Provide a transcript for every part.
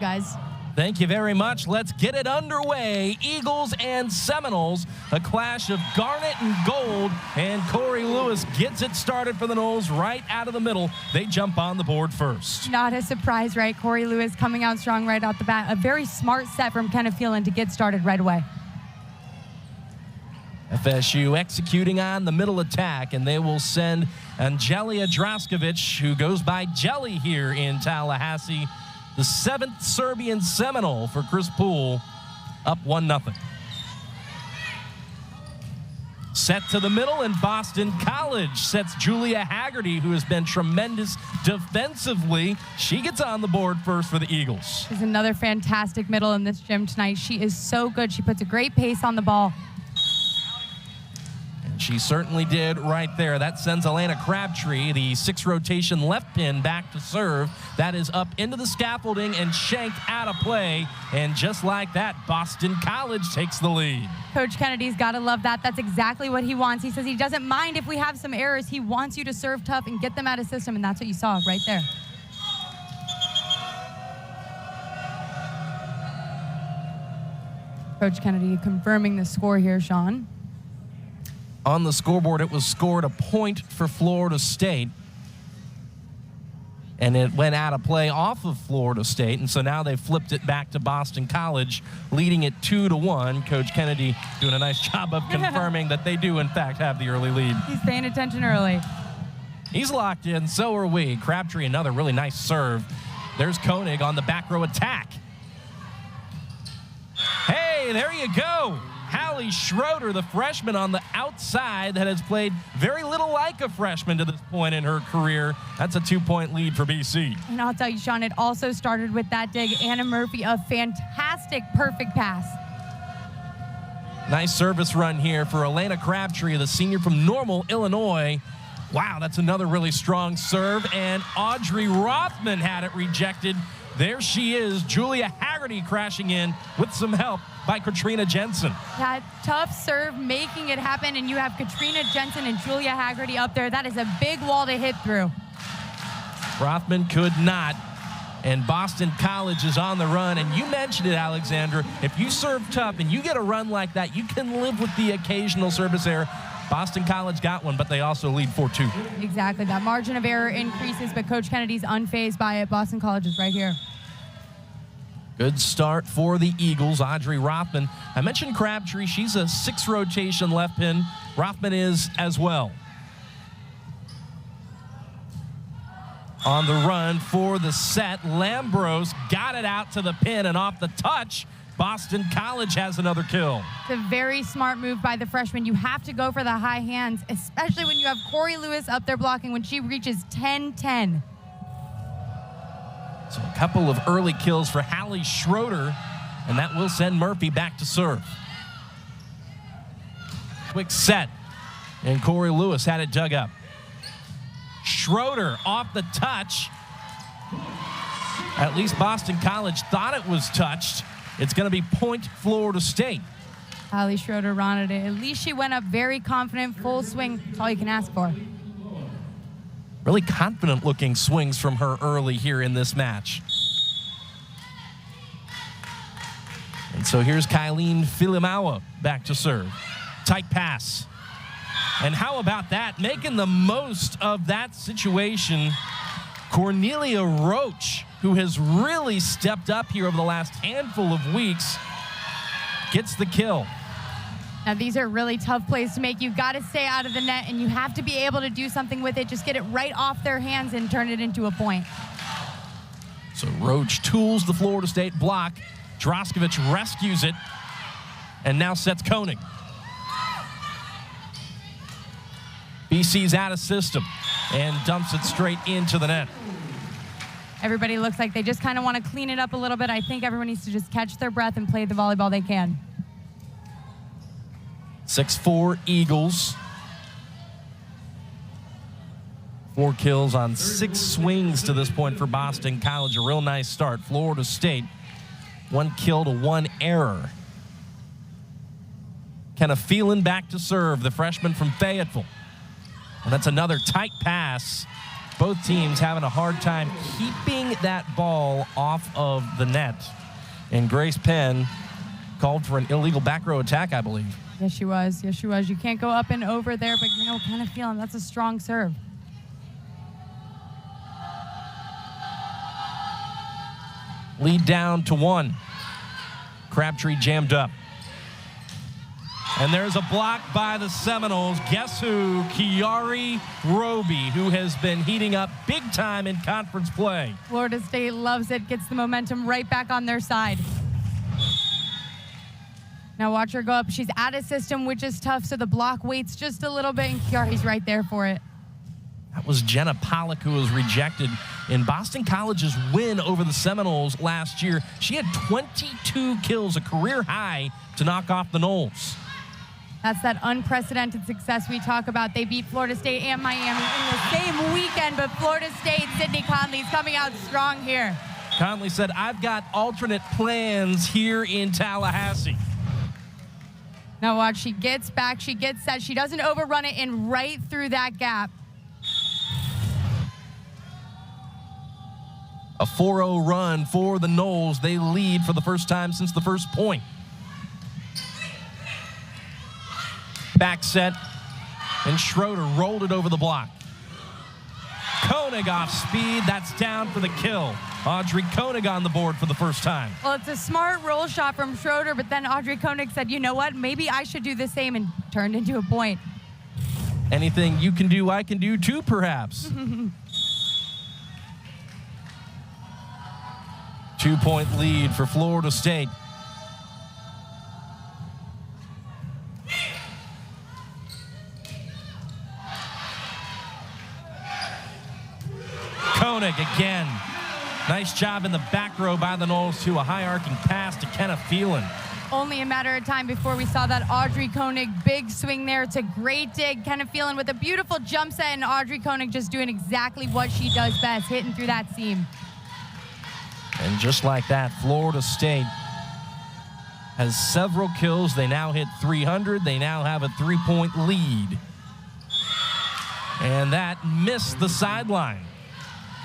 guys. Thank you very much. Let's get it underway. Eagles and Seminoles, a clash of garnet and gold, and Corey Lewis gets it started for the Noles right out of the middle. They jump on the board first. Not a surprise, right? Corey Lewis coming out strong right off the bat. A very smart set from Kenneth Phelan to get started right away. FSU executing on the middle attack, and they will send Angelia Draskovic, who goes by Jelly here in Tallahassee, the 7th Serbian Seminole for Chris Poole, up 1-0. Set to the middle, and Boston College sets Julia Haggerty, who has been tremendous defensively. She gets on the board first for the Eagles. She's another fantastic middle in this gym tonight. She is so good. She puts a great pace on the ball. She certainly did right there. That sends Elena Crabtree, the 6 rotation left pin, back to serve. That is up into the scaffolding and shanked out of play. And just like that, Boston College takes the lead. Coach Kennedy's got to love that. That's exactly what he wants. He says he doesn't mind if we have some errors. He wants you to serve tough and get them out of system, and that's what you saw right there. Coach Kennedy confirming the score here, Sean. On the scoreboard, it was scored a point for Florida State. And it went out of play off of Florida State. And so now they've flipped it back to Boston College, leading it 2-1. Coach Kennedy doing a nice job of confirming that they do, in fact, have the early lead. He's paying attention early. He's locked in, so are we. Crabtree, another really nice serve. There's Koenig on the back row attack. Hey, there you go. Hallie Schroeder, the freshman on the outside that has played very little like a freshman to this point in her career. That's a 2-point lead for BC. And I'll tell you, Sean, it also started with that dig. Anna Murphy, a fantastic, perfect pass. Nice service run here for Elena Crabtree, the senior from Normal, Illinois. Wow, that's another really strong serve. And Audrey Rothman had it rejected. There she is, Julia Haggerty crashing in with some help by Katrina Jensen. That tough serve making it happen, and you have Katrina Jensen and Julia Haggerty up there. That is a big wall to hit through. Rothman could not, and Boston College is on the run. And you mentioned it, Alexandra. If you serve tough and you get a run like that, you can live with the occasional service error. Boston College got one, but they also lead 4-2. Exactly. That margin of error increases, but Coach Kennedy's unfazed by it. Boston College is right here. Good start for the Eagles. Audrey Rothman. I mentioned Crabtree. She's a 6 rotation left pin. Rothman is as well. On the run for the set, Lambros got it out to the pin, and off the touch, Boston College has another kill. It's a very smart move by the freshman. You have to go for the high hands, especially when you have Corey Lewis up there blocking when she reaches 10-10. So a couple of early kills for Hallie Schroeder, and that will send Murphy back to serve. Quick set, and Corey Lewis had it dug up. Schroeder off the touch. At least Boston College thought it was touched. It's going to be point Florida State. Hallie Schroeder rounded it. At least she went up very confident, full swing. That's all you can ask for. Really confident-looking swings from her early here in this match. And so here's Kylene Filimawa back to serve. Tight pass. And how about that? Making the most of that situation, Cornelia Roach, who has really stepped up here over the last handful of weeks, gets the kill. Now, these are really tough plays to make. You've got to stay out of the net, and you have to be able to do something with it. Just get it right off their hands and turn it into a point. So Roach tools the Florida State block. Draskovic rescues it, and now sets Koenig. BC's out of system and dumps it straight into the net. Everybody looks like they just kind of want to clean it up a little bit. I think everyone needs to just catch their breath and play the volleyball they can. 6-4 Eagles. 4 kills on 6 swings to this point for Boston College. A real nice start. Florida State, 1 kill to 1 error. Kenneth Phelan back to serve, the freshman from Fayetteville. And that's another tight pass both teams having a hard time keeping that ball off of the net. And Grace Penn called for an illegal back row attack, I believe. Yes, she was. Yes, she was. You can't go up and over there, but kind of feeling that's a strong serve. Lead down to 1. Crabtree jammed up. And there's a block by the Seminoles. Guess who? Kiari Roby, who has been heating up big time in conference play. Florida State loves it, gets the momentum right back on their side. Now watch her go up. She's out of system, which is tough, so the block waits just a little bit, and Kiari's right there for it. That was Jenna Pollock, who was rejected in Boston College's win over the Seminoles last year. She had 22 kills, a career high, to knock off the Noles. That's that unprecedented success we talk about. They beat Florida State and Miami in the same weekend, but Florida State, Sydney Conley's coming out strong here. Conley said, I've got alternate plans here in Tallahassee. Now watch, she gets back, she gets set. She doesn't overrun it, and right through that gap. A 4-0 run for the Noles. They lead for the first time since the first point. Back set, and Schroeder rolled it over the block. Koenig off speed, that's down for the kill. Audrey Koenig on the board for the first time. Well, it's a smart roll shot from Schroeder, but then Audrey Koenig said, you know what, maybe I should do the same, and turned into a point. Anything you can do, I can do too, perhaps. 2-point lead for Florida State. Koenig again. Nice job in the back row by the Noles to a high arcing pass to Kenna Phelan. Only a matter of time before we saw that Audrey Koenig big swing there. It's a great dig. Kenna Phelan with a beautiful jump set, and Audrey Koenig just doing exactly what she does best, hitting through that seam. And just like that, Florida State has several kills. They now hit 300. They now have a 3-point lead. And that missed the sideline.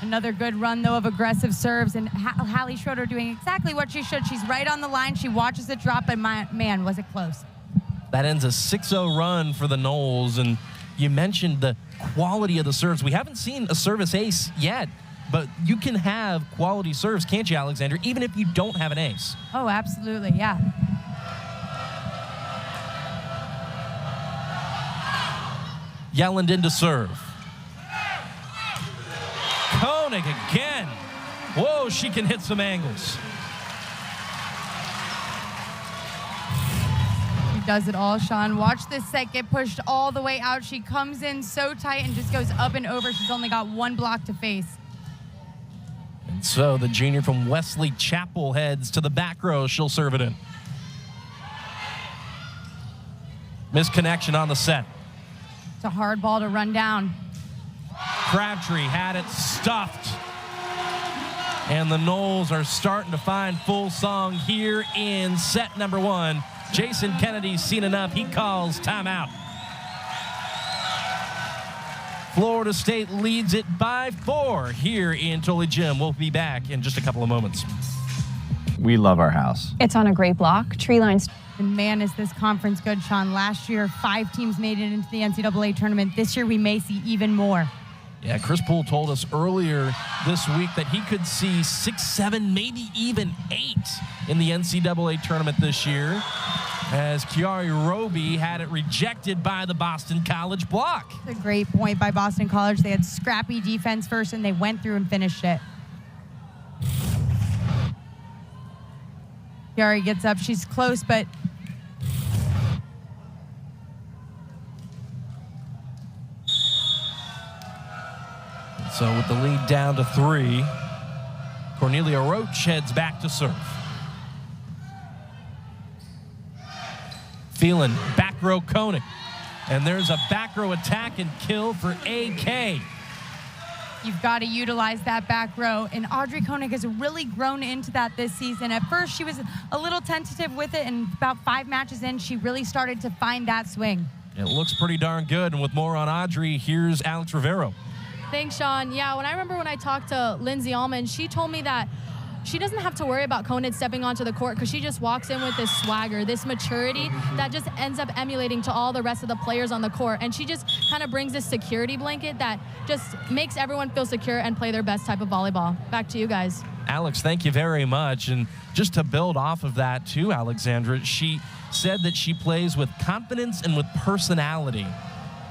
Another good run, though, of aggressive serves, and Hallie Schroeder doing exactly what she should. She's right on the line. She watches it drop, and man, was it close. That ends a 6-0 run for the Noles, and you mentioned the quality of the serves. We haven't seen a service ace yet, but you can have quality serves, can't you, Alexandra, even if you don't have an ace? Oh, absolutely, yeah. Yelland in to serve. Koenig again. Whoa, she can hit some angles. She does it all, Sean. Watch this set get pushed all the way out. She comes in so tight and just goes up and over. She's only got one block to face. And so the junior from Wesley Chapel heads to the back row. She'll serve it in. Misconnection on the set. It's a hard ball to run down. Crabtree had it stuffed. And the Noles are starting to find full song here in set number 1. Jason Kennedy's seen enough. He calls timeout. Florida State leads it by 4 here in Tully Gym. We'll be back in just a couple of moments. We love our house. It's on a great block, tree lines. And man, is this conference good, Sean. Last year, 5 teams made it into the NCAA tournament. This year, we may see even more. Yeah, Chris Poole told us earlier this week that he could see 6, 7, maybe even 8 in the NCAA tournament this year, as Kiari Roby had it rejected by the Boston College block. A great point by Boston College. They had scrappy defense first, and they went through and finished it. Kiari gets up. She's close, but so with the lead down to 3, Cornelia Roach heads back to serve. Phelan, back row Koenig. And there's a back row attack and kill for AK. you've got to utilize that back row. And Audrey Koenig has really grown into that this season. At first, she was a little tentative with it, and about 5 matches in, she really started to find that swing. It looks pretty darn good. And with more on Audrey, here's Alex Rivero. Thanks, Sean. Yeah, when I talked to Lindsay Allman, she told me that she doesn't have to worry about Koenig stepping onto the court because she just walks in with this swagger, this maturity that just ends up emulating to all the rest of the players on the court. And she just kind of brings this security blanket that just makes everyone feel secure and play their best type of volleyball. Back to you guys. Alex, thank you very much. And just to build off of that too, Alexandra, she said that she plays with confidence and with personality.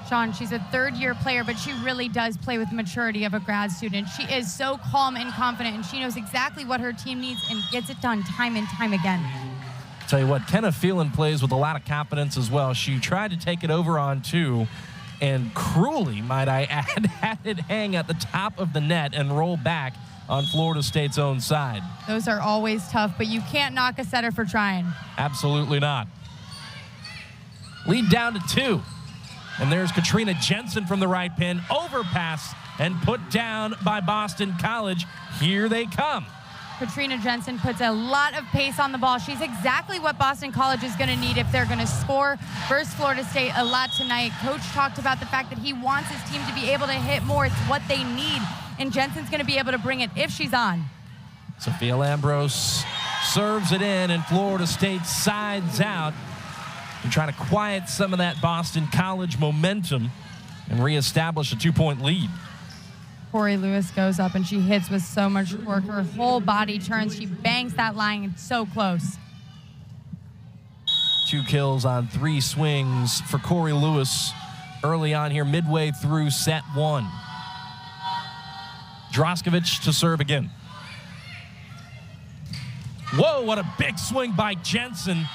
Sean, she's a third-year player, but she really does play with maturity of a grad student. She is so calm and confident, and she knows exactly what her team needs and gets it done time and time again. Tell you what, Kenna Phelan plays with a lot of confidence as well. She tried to take it over on two, and cruelly, might I add, had it hang at the top of the net and roll back on Florida State's own side. Those are always tough, but you can't knock a setter for trying. Absolutely not. Lead down to 2. And there's Katrina Jensen from the right pin. Overpass and put down by Boston College. Here they come. Katrina Jensen puts a lot of pace on the ball. She's exactly what Boston College is going to need if they're going to score versus Florida State a lot tonight. Coach talked about the fact that he wants his team to be able to hit more. It's what they need, and Jensen's going to be able to bring it if she's on. Sophia Lambros serves it in, and Florida State sides out. And trying to quiet some of that Boston College momentum and reestablish a 2-point lead. Corey Lewis goes up and she hits with so much torque. Her whole body turns. She bangs that line. It's so close. 2 kills on 3 swings for Corey Lewis early on here, midway through set 1. Droskovic to serve again. Whoa, what a big swing by Jensen.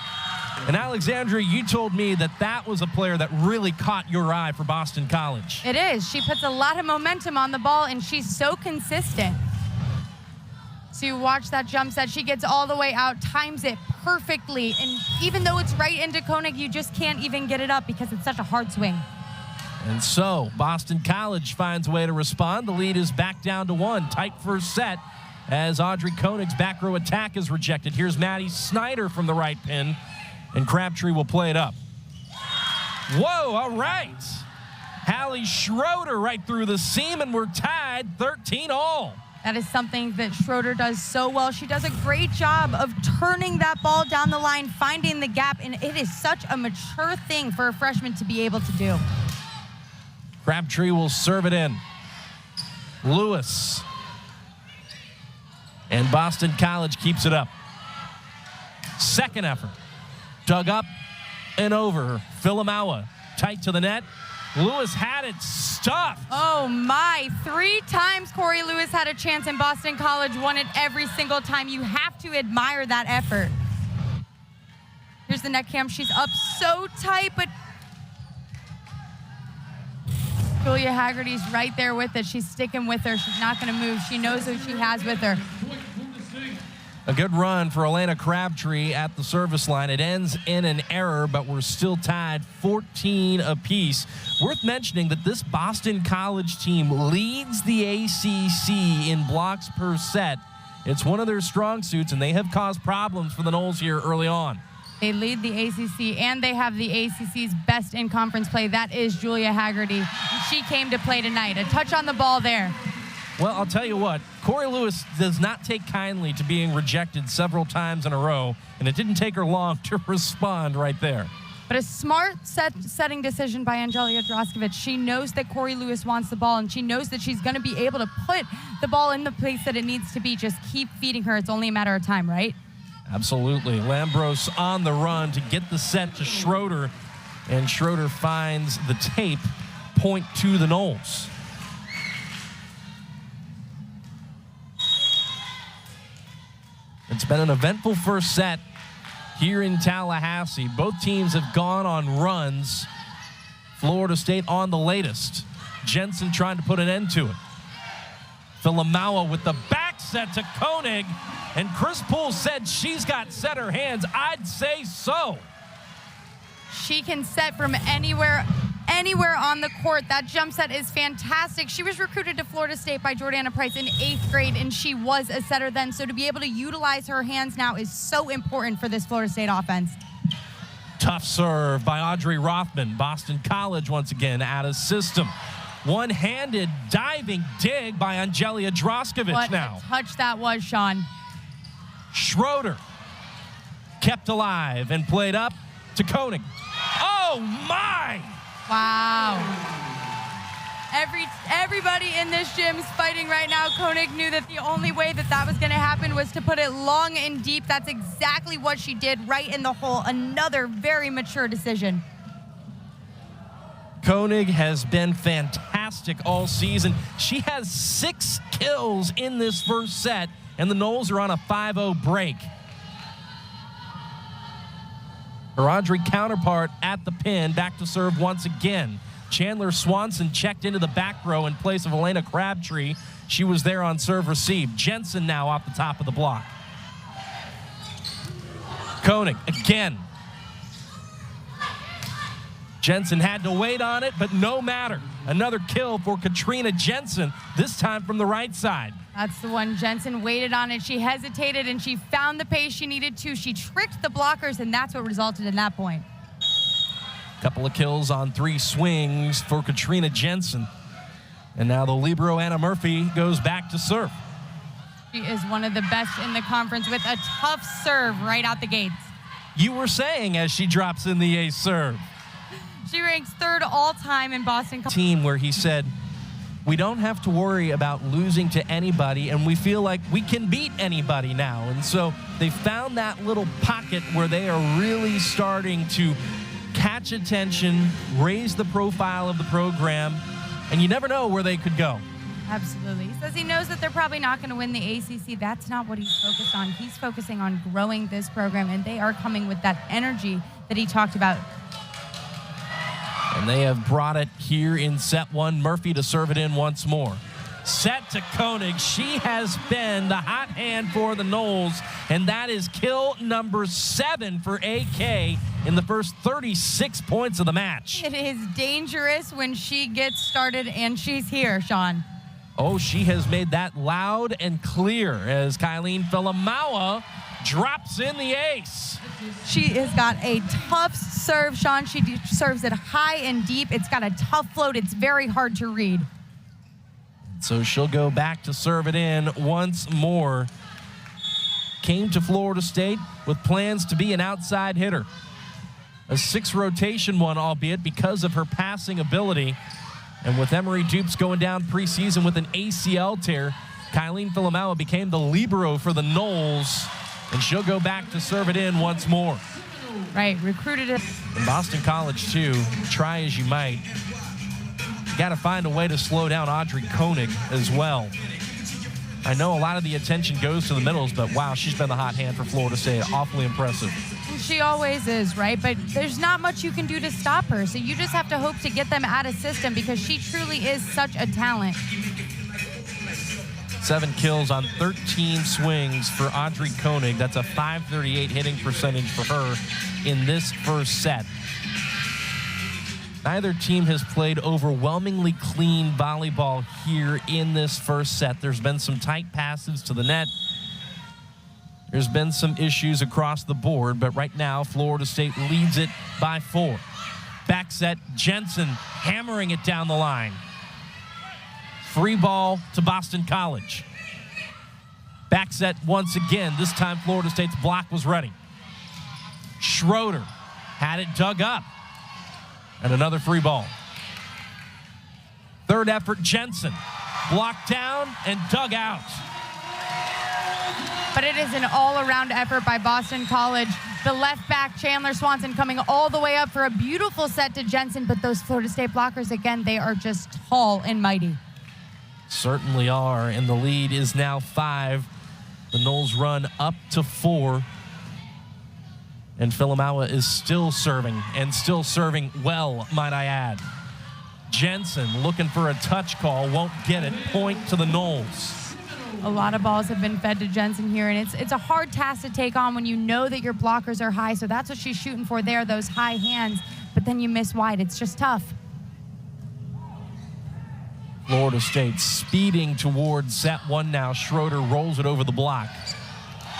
And Alexandra, you told me that that was a player that really caught your eye for Boston College. It is. She puts a lot of momentum on the ball, and she's so consistent. So you watch that jump set. She gets all the way out, times it perfectly. And even though it's right into Koenig, you just can't even get it up because it's such a hard swing. And so Boston College finds a way to respond. The lead is back down to 1. Tight first set as Audrey Koenig's back row attack is rejected. Here's Maddie Snyder from the right pin. And Crabtree will play it up. Whoa, all right. Hallie Schroeder right through the seam, and we're tied 13-all. That is something that Schroeder does so well. She does a great job of turning that ball down the line, finding the gap, and it is such a mature thing for a freshman to be able to do. Crabtree will serve it in. Lewis. And Boston College keeps it up. Second effort. Dug up and over. Filamawa tight to the net. Lewis had it stuffed. Oh my, 3 times Corey Lewis had a chance and Boston College won it every single time. You have to admire that effort. Here's the net cam. She's up so tight, but Julia Haggerty's right there with it. She's sticking with her. She's not going to move. She knows who she has with her. A good run for Elena Crabtree at the service line. It ends in an error, but we're still tied 14 apiece. Worth mentioning that this Boston College team leads the ACC in blocks per set. It's one of their strong suits, and they have caused problems for the Noles here early on. They lead the ACC, and they have the ACC's best in-conference play. That is Julia Haggerty. She came to play tonight. A touch on the ball there. Well, I'll tell you what, Corey Lewis does not take kindly to being rejected several times in a row, and it didn't take her long to respond right there. But a smart setting decision by Angelia Droskovic. She knows that Corey Lewis wants the ball, and she knows that she's going to be able to put the ball in the place that it needs to be. Just keep feeding her. It's only a matter of time, right? Absolutely. Lambros on the run to get the set to Schroeder, and Schroeder finds the tape, point to the Noles. It's been an eventful first set here in Tallahassee. Both teams have gone on runs. Florida State on the latest. Jensen trying to put an end to it. Filamawa with the back set to Koenig. And Chris Poole said she's got setter hands. I'd say so. She can set from anywhere on the court. That jump set is fantastic. She was recruited to Florida State by Jordana Price in 8th grade, and she was a setter then. So to be able to utilize her hands now is so important for this Florida State offense. Tough serve by Audrey Rothman. Boston College once again out of system. One-handed diving dig by Angelia Droskovic What now. a touch that was, Sean. Schroeder kept alive and played up to Koenig. Oh, my! Wow. Everybody in this gym's fighting right now. Koenig knew that the only way that was going to happen was to put it long and deep. That's exactly what she did, right in the hole. Another very mature decision. Koenig has been fantastic all season. She has 6 kills in this first set, and the Noles are on a 5-0 break. Her Audrey counterpart at the pin, back to serve once again. Chandler Swanson checked into the back row in place of Elena Crabtree. She was there on serve receive. Jensen now off the top of the block. Koenig again. Jensen had to wait on it, but no matter. Another kill for Katrina Jensen, this time from the right side. That's the one. Jensen waited on it. She hesitated, and she found the pace she needed to. She tricked the blockers, and that's what resulted in that point. Couple of kills on 3 swings for Katrina Jensen. And now the libero Anna Murphy goes back to serve. She is one of the best in the conference with a tough serve right out the gates. You were saying as she drops in the ace serve. She ranks 3rd all-time in Boston. Team where he said, we don't have to worry about losing to anybody, and we feel like we can beat anybody now. And so they found that little pocket where they are really starting to catch attention, raise the profile of the program, and you never know where they could go. Absolutely. He says he knows that they're probably not going to win the ACC. That's not what he's focused on. He's focusing on growing this program, and they are coming with that energy that he talked about. And they have brought it here in set 1. Murphy to serve it in once more. Set to Koenig. She has been the hot hand for the Noles, and that is kill number 7 for AK in the first 36 points of the match. It is dangerous when she gets started, and she's here, Sean. Oh, she has made that loud and clear as Kylene Filamawa drops in the ace. She has got a tough serve, Sean. She serves it high and deep. It's got a tough float. It's very hard to read. So she'll go back to serve it in once more. Came to Florida State with plans to be an outside hitter. A 6-rotation one, albeit because of her passing ability. And with Emery Dupes going down preseason with an ACL tear, Kylene Filamawa became the libero for the Noles, and she'll go back to serve it in once more. Right, recruited it. In Boston College, too, try as you might, got to find a way to slow down Audrey Koenig as well. I know a lot of the attention goes to the middles, but wow, she's been the hot hand for Florida State. Awfully impressive. She always is, right? But there's not much you can do to stop her. So you just have to hope to get them out of system because she truly is such a talent. 7 kills on 13 swings for Audrey Koenig. That's a .538 hitting percentage for her in this first set. Neither team has played overwhelmingly clean volleyball here in this first set. There's been some tight passes to the net. There's been some issues across the board, but right now Florida State leads it by 4. Back set, Jensen hammering it down the line. Free ball to Boston College. Back set once again. This time Florida State's block was ready. Schroeder had it dug up. And another free ball. Third effort, Jensen. Blocked down and dug out. But it is an all-around effort by Boston College. The left back, Chandler Swanson, coming all the way up for a beautiful set to Jensen. But those Florida State blockers, again, they are just tall and mighty. Certainly are, and the lead is now 5. The Noles run up to 4. And Filamawa is still serving, and still serving well, might I add. Jensen looking for a touch call, won't get it. Point to the Noles. A lot of balls have been fed to Jensen here, and it's a hard task to take on when you know that your blockers are high. So that's what she's shooting for there, those high hands. But then you miss wide. It's just tough. Florida State speeding towards set 1 now. Schroeder rolls it over the block.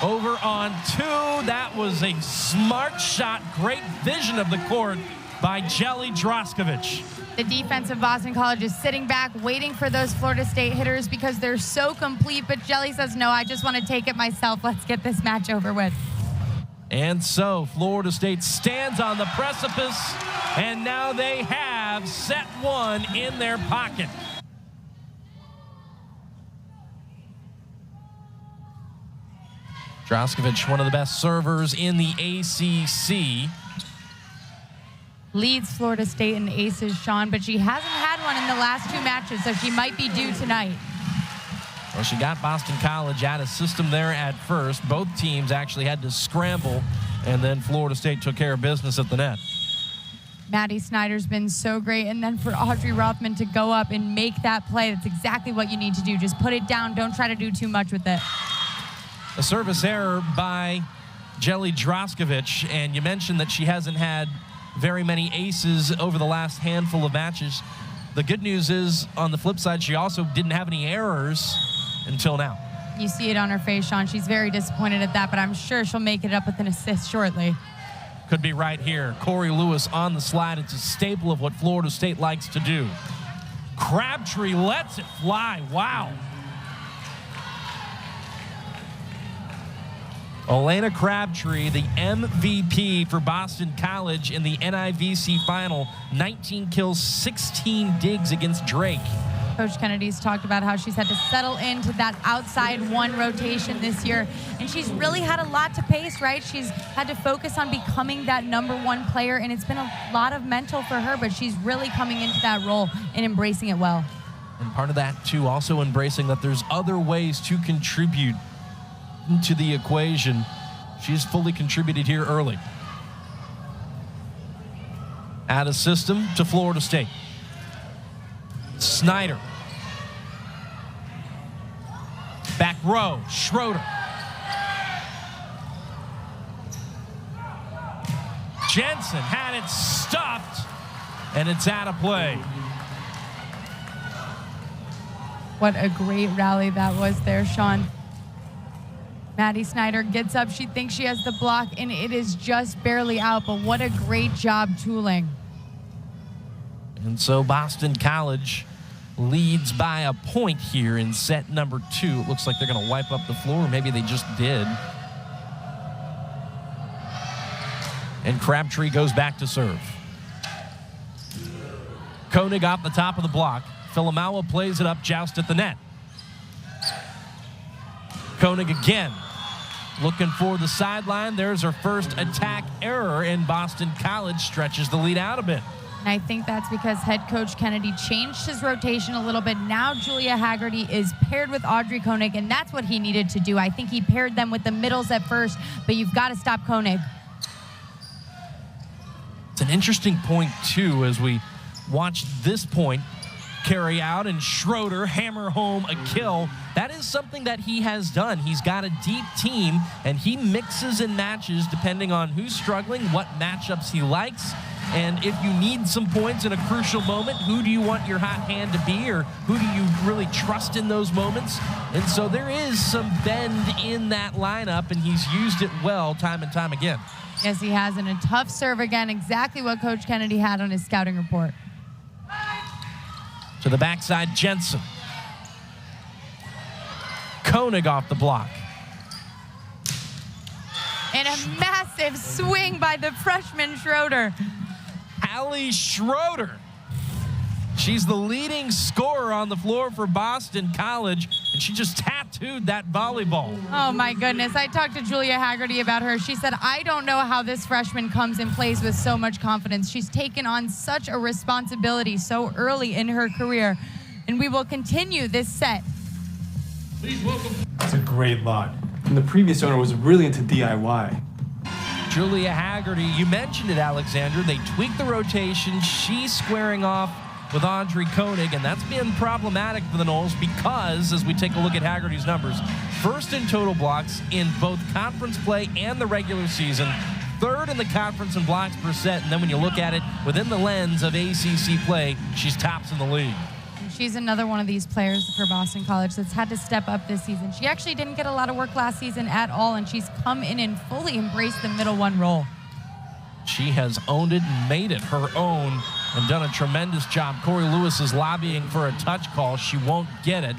Over on 2. That was a smart shot. Great vision of the court by Jelly Droskovic. The defense of Boston College is sitting back, waiting for those Florida State hitters because they're so complete, but Jelly says, no, I just want to take it myself. Let's get this match over with. And so Florida State stands on the precipice, and now they have set one in their pocket. Droskovic, one of the best servers in the ACC. Leads Florida State in aces, Sean, but she hasn't had one in the last 2 matches, so she might be due tonight. Well, she got Boston College out of system there at first. Both teams actually had to scramble, and then Florida State took care of business at the net. Maddie Snyder's been so great, and then for Audrey Rothman to go up and make that play, that's exactly what you need to do. Just put it down. Don't try to do too much with it. A service error by Jelly Droskovic, and you mentioned that she hasn't had very many aces over the last handful of matches. The good news is, on the flip side, she also didn't have any errors until now. You see it on her face, Sean. She's very disappointed at that, but I'm sure she'll make it up with an assist shortly. Could be right here. Corey Lewis on the slide. It's a staple of what Florida State likes to do. Crabtree lets it fly. Wow. Elena Crabtree, the MVP for Boston College in the NIVC final. 19 kills, 16 digs against Drake. Coach Kennedy's talked about how she's had to settle into that outside one rotation this year, and she's really had a lot to pace, right? She's had to focus on becoming that #1 player, and it's been a lot of mental for her, but she's really coming into that role and embracing it well. And part of that, too, also embracing that there's other ways to contribute to the equation. She's fully contributed here early. Out of system to Florida State. Snyder. Back row, Schroeder. Jensen had it stuffed, and it's out of play. What a great rally that was there, Sean. Maddie Snyder gets up. She thinks she has the block, and it is just barely out, but what a great job tooling. And so Boston College leads by a point here in set number 2. It looks like they're going to wipe up the floor. Maybe they just did. And Crabtree goes back to serve. Koenig off the top of the block. Filamawa plays it up, joust at the net. Koenig again, looking for the sideline. There's her first attack error, and Boston College stretches the lead out a bit. And I think that's because head coach Kennedy changed his rotation a little bit. Now Julia Haggerty is paired with Audrey Koenig, and that's what he needed to do. I think he paired them with the middles at first, but you've got to stop Koenig. It's an interesting point, too, as we watch this point carry out and Schroeder hammer home a kill. That is something that he has done. He's got a deep team, and he mixes and matches depending on who's struggling, what matchups he likes. And if you need some points in a crucial moment, who do you want your hot hand to be, or who do you really trust in those moments? And so there is some bend in that lineup, and he's used it well time and time again. Yes, he has, and a tough serve again, exactly what Coach Kennedy had on his scouting report. To the backside, Jensen. Koenig off the block. And a massive swing by the freshman Schroeder. Allie Schroeder. She's the leading scorer on the floor for Boston College, and she just tattooed that volleyball. Oh my goodness, I talked to Julia Haggerty about her. She said, I don't know how this freshman comes and plays with so much confidence. She's taken on such a responsibility so early in her career, and we will continue this set. Please welcome. It's a great lot. And the previous owner was really into DIY. Julia Haggerty, you mentioned it, Alexandra. They tweaked the rotation. She's squaring off with Audrey Koenig, and that's been problematic for the Noles because, as we take a look at Haggerty's numbers, first in total blocks in both conference play and the regular season, third in the conference in blocks per set, and then when you look at it within the lens of ACC play, she's tops in the league. She's another one of these players for Boston College that's had to step up this season. She actually didn't get a lot of work last season at all, and she's come in and fully embraced the middle one role. She has owned it and made it her own and done a tremendous job. Corey Lewis is lobbying for a touch call. She won't get it,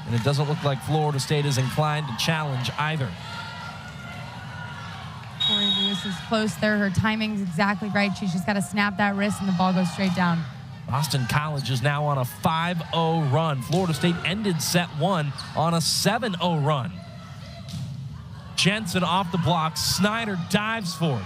and it doesn't look like Florida State is inclined to challenge either. Corey Lewis is close there. Her timing's exactly right. She's just got to snap that wrist and the ball goes straight down. Boston College is now on a 5-0 run. Florida State ended set 1 on a 7-0 run. Jensen off the block. Snyder dives for it.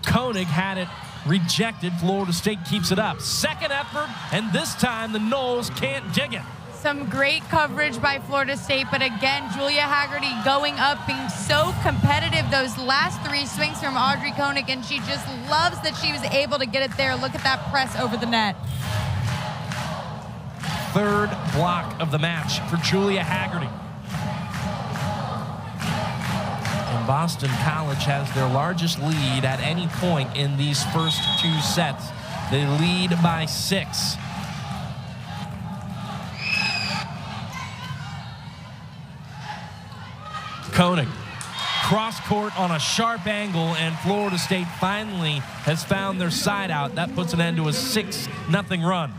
Koenig had it rejected. Florida State keeps it up. Second effort, and this time the Noles can't dig it. Some great coverage by Florida State, but again, Julia Haggerty going up, being so competitive. Those last 3 swings from Audrey Koenig, and she just loves that she was able to get it there. Look at that press over the net. Third block of the match for Julia Haggerty. And Boston College has their largest lead at any point in these first 2 sets. They lead by 6. Koenig, cross court on a sharp angle, and Florida State finally has found their side out. That puts an end to a 6-0 run.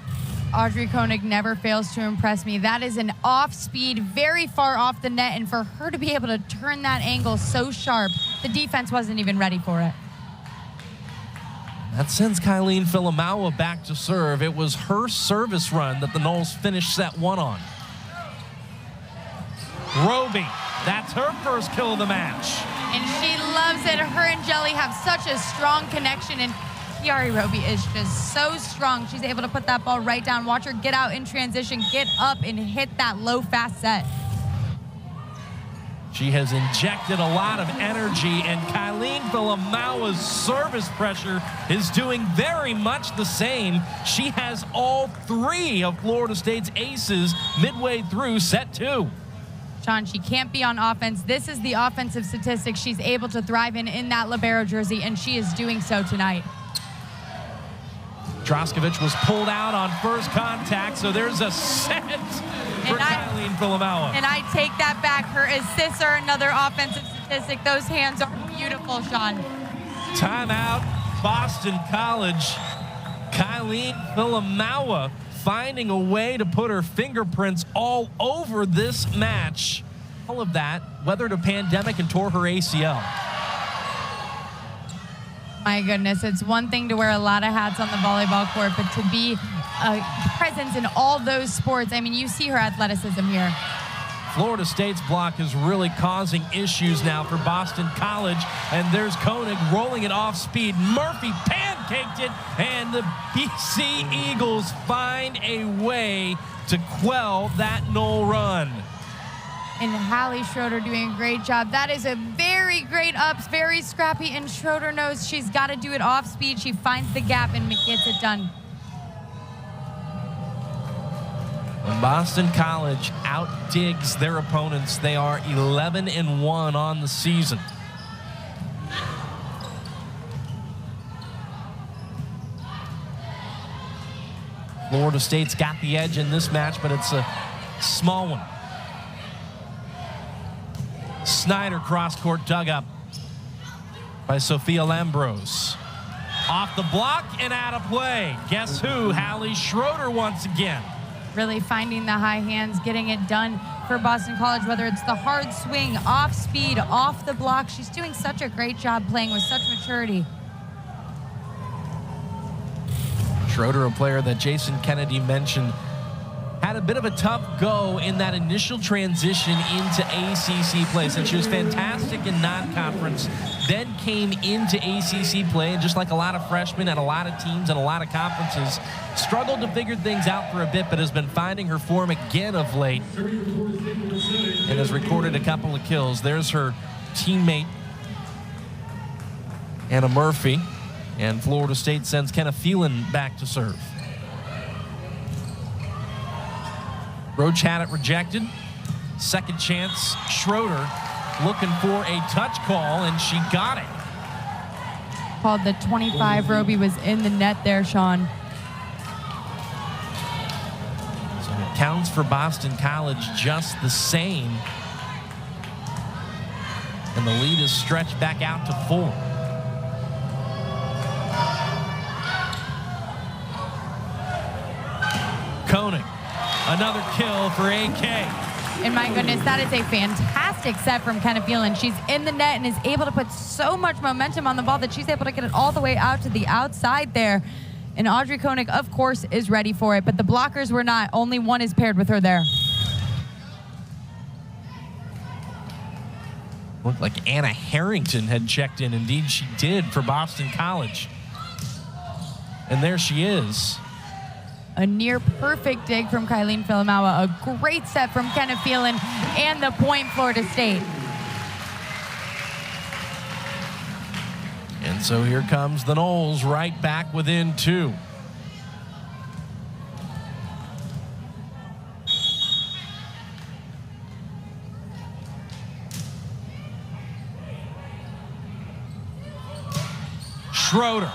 Audrey Koenig never fails to impress me. That is an off-speed, very far off the net, and for her to be able to turn that angle so sharp, the defense wasn't even ready for it. That sends Kylene Filamawa back to serve. It was her service run that the Noles finished set 1 on. Roby, that's her first kill of the match. And she loves it. Her and Jelly have such a strong connection, and Kiari Roby is just so strong. She's able to put that ball right down. Watch her get out in transition, get up, and hit that low, fast set. She has injected a lot of energy, and Kylene Filamawa's service pressure is doing very much the same. She has all 3 of Florida State's aces midway through set 2. Sean, she can't be on offense. This is the offensive statistics she's able to thrive in that libero jersey, and she is doing so tonight. Droskovic was pulled out on first contact, so there's a set for Kylene Filamawa. And I take that back. Her assists are another offensive statistic. Those hands are beautiful, Sean. Timeout, Boston College. Kylene Filamawa finding a way to put her fingerprints all over this match. All of that, weathered a pandemic and tore her ACL. My goodness, it's one thing to wear a lot of hats on the volleyball court, but to be a presence in all those sports, I mean, you see her athleticism here. Florida State's block is really causing issues now for Boston College, and there's Koenig rolling it off speed. Murphy pancaked it, and the BC Eagles find a way to quell that Nole run. And Hallie Schroeder doing a great job. That is a very great ups, very scrappy, and Schroeder knows she's got to do it off speed. She finds the gap and gets it done. When Boston College outdigs their opponents, they are 11-1 on the season. Florida State's got the edge in this match, but it's a small one. Snyder cross-court dug up by Sophia Lambrose. Off the block and out of play. Guess who? Hallie Schroeder once again. Really finding the high hands, getting it done for Boston College, whether it's the hard swing, off speed, off the block. She's doing such a great job playing with such maturity. Schroeder, a player that Jason Kennedy mentioned, had a bit of a tough go in that initial transition into ACC play, since she was fantastic in non-conference, then came into ACC play, and just like a lot of freshmen at a lot of teams and a lot of conferences, struggled to figure things out for a bit, but has been finding her form again of late and has recorded a couple of kills. There's her teammate, Anna Murphy, and Florida State sends Kenna Phelan back to serve. Roach had it rejected. Second chance, Schroeder looking for a touch call, and she got it. Called the 25. Roby was in the net there, Sean. So it counts for Boston College just the same. And the lead is stretched back out to 4. Koenig. Another kill for AK. And my goodness, that is a fantastic set from Kenna Phelan. She's in the net and is able to put so much momentum on the ball that she's able to get it all the way out to the outside there. And Audrey Koenig, of course, is ready for it, but the blockers were not. Only one is paired with her there. Looked like Anna Harrington had checked in. Indeed, she did for Boston College. And there she is. A near perfect dig from Kylene Filamawa. A great set from Kenna Phelan, and the point, Florida State. And so here comes the Noles right back within 2. Schroeder.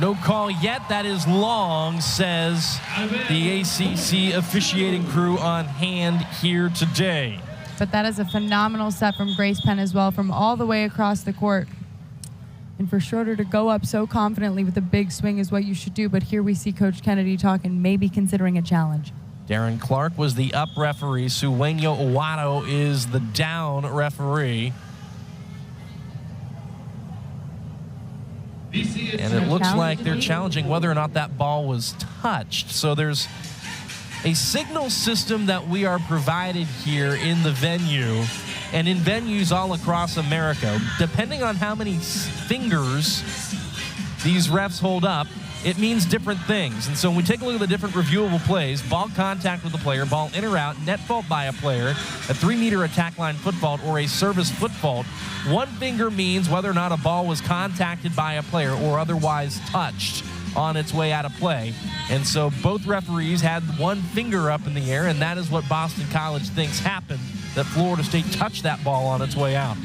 No call yet. That is long, says the ACC officiating crew on hand here today. But that is a phenomenal set from Grace Penn as well, from all the way across the court. And for Schroeder to go up so confidently with a big swing is what you should do. But here we see Coach Kennedy talking, maybe considering a challenge. Darren Clark was the up referee. Sueño Owado is the down referee. And it looks like they're challenging whether or not that ball was touched. So there's a signal system that we are provided here in the venue and in venues all across America. Depending on how many fingers these refs hold up, it means different things. And so when we take a look at the different reviewable plays, ball contact with the player, ball in or out, net fault by a player, a 3-meter attack line foot fault, or a service foot fault, one finger means whether or not a ball was contacted by a player or otherwise touched on its way out of play. And so both referees had one finger up in the air, and that is what Boston College thinks happened, that Florida State touched that ball on its way out.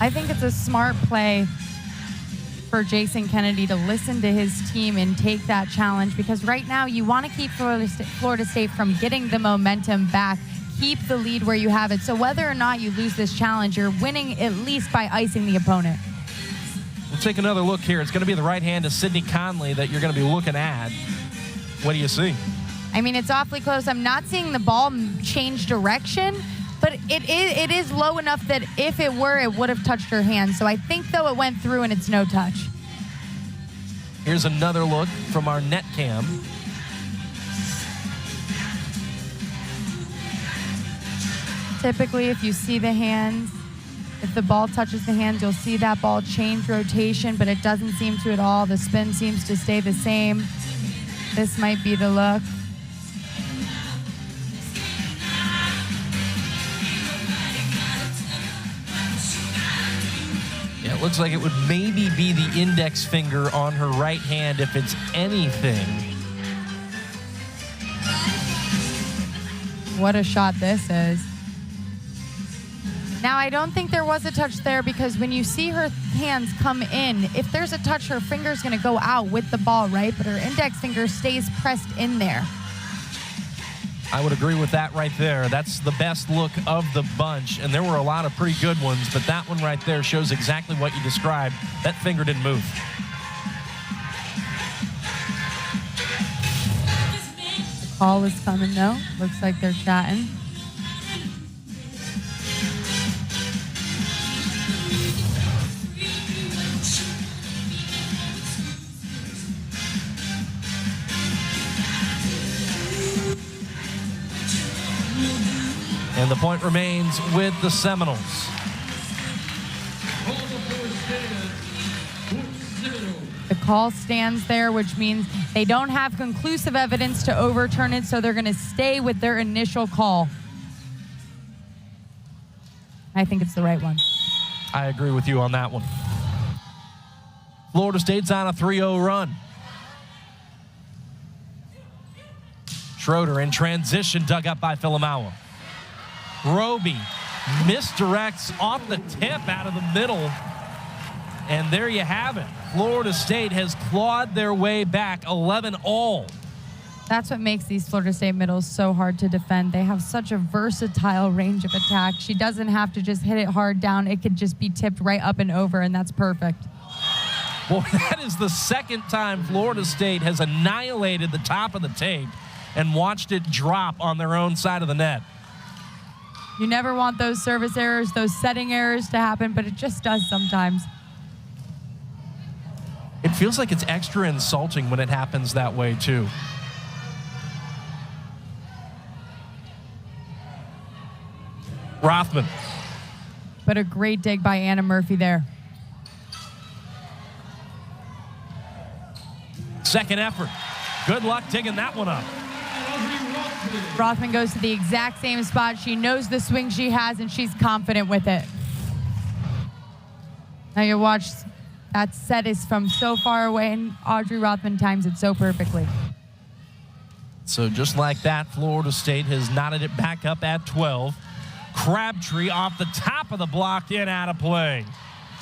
I think it's a smart play for Jason Kennedy to listen to his team and take that challenge, because right now you want to keep Florida State from getting the momentum back. Keep the lead where you have it. So whether or not you lose this challenge, you're winning at least by icing the opponent. We'll take another look here. It's going to be the right hand of Sydney Conley that you're going to be looking at. What do you see? I mean, it's awfully close. I'm not seeing the ball change direction, but it is low enough that if it were, it would have touched her hand. So I think, though, it went through and it's no touch. Here's another look from our net cam. Typically, if you see the hands, if the ball touches the hands, you'll see that ball change rotation, but it doesn't seem to at all. The spin seems to stay the same. This might be the look. Yeah, it looks like it would maybe be the index finger on her right hand if it's anything. What a shot this is. Now, I don't think there was a touch there, because when you see her hands come in, if there's a touch, her finger's going to go out with the ball, right? But her index finger stays pressed in there. I would agree with that right there. That's the best look of the bunch, and there were a lot of pretty good ones, but that one right there shows exactly what you described. That finger didn't move. The call is coming, though. Looks like they're chatting. And the point remains with the Seminoles. The call stands there, which means they don't have conclusive evidence to overturn it, so they're going to stay with their initial call. I think it's the right one. I agree with you on that one. Florida State's on a 3-0 run. Schroeder in transition, dug up by Filamawa. Roby misdirects off the tip out of the middle. And there you have it. Florida State has clawed their way back 11-all. That's what makes these Florida State middles so hard to defend. They have such a versatile range of attack. She doesn't have to just hit it hard down. It could just be tipped right up and over, and that's perfect. Boy, that is the second time Florida State has annihilated the top of the tape and watched it drop on their own side of the net. You never want those service errors, those setting errors to happen, but it just does sometimes. It feels like it's extra insulting when it happens that way, too. Rothman. But a great dig by Anna Murphy there. Second effort. Good luck digging that one up. Rothman goes to the exact same spot. She knows the swing she has, and she's confident with it. Now you watch, that set is from so far away, and Audrey Rothman times it so perfectly. So just like that, Florida State has knotted it back up at 12. Crabtree off the top of the block in, out of play.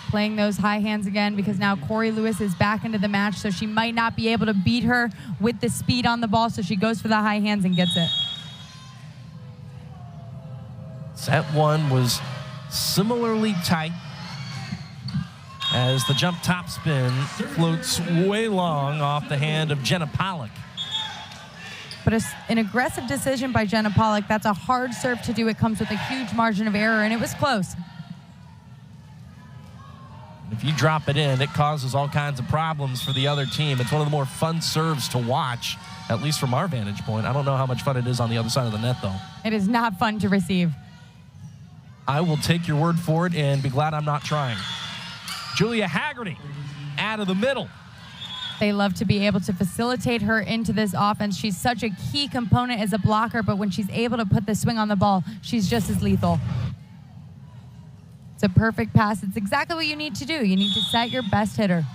Playing those high hands again because now Corey Lewis is back into the match, so she might not be able to beat her with the speed on the ball, so she goes for the high hands and gets it. Set one was similarly tight as the jump top spin floats way long off the hand of Jenna Pollock. But an aggressive decision by Jenna Pollock. That's a hard serve to do. It comes with a huge margin of error, and it was close. If you drop it in, it causes all kinds of problems for the other team. It's one of the more fun serves to watch, at least from our vantage point. I don't know how much fun it is on the other side of the net, though. It is not fun to receive. I will take your word for it and be glad I'm not trying. Julia Haggerty out of the middle. They love to be able to facilitate her into this offense. She's such a key component as a blocker, but when she's able to put the swing on the ball, she's just as lethal. It's a perfect pass. It's exactly what you need to do. You need to set your best hitter.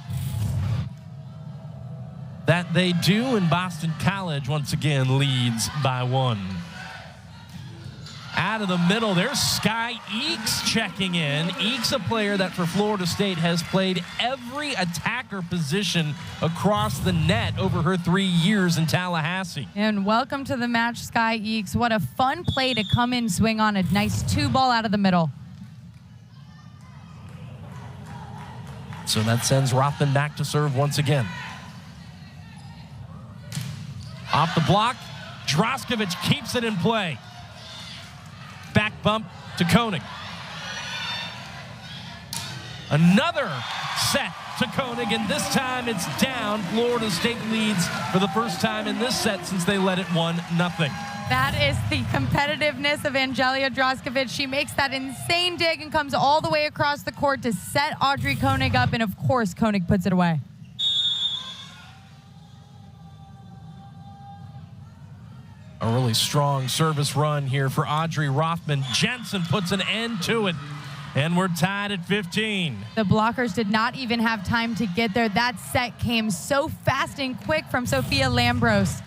That they do, and Boston College once again leads by 1. Out of the middle, there's Sky Eakes checking in. Eakes, a player that for Florida State has played every attacker position across the net over her 3 years in Tallahassee. And welcome to the match, Sky Eakes. What a fun play to come in, swing on a nice 2-ball out of the middle. So that sends Rothman back to serve once again. Off the block, Droskovic keeps it in play. Back bump to Koenig. Another set to Koenig, and this time it's down. Florida State leads for the first time in this set since they led it 1-0. That is the competitiveness of Angelia Droskovic. She makes that insane dig and comes all the way across the court to set Audrey Koenig up, and of course Koenig puts it away. A really strong service run here for Audrey Rothman. Jensen puts an end to it, and we're tied at 15. The blockers did not even have time to get there. That set came so fast and quick from Sophia Lambros.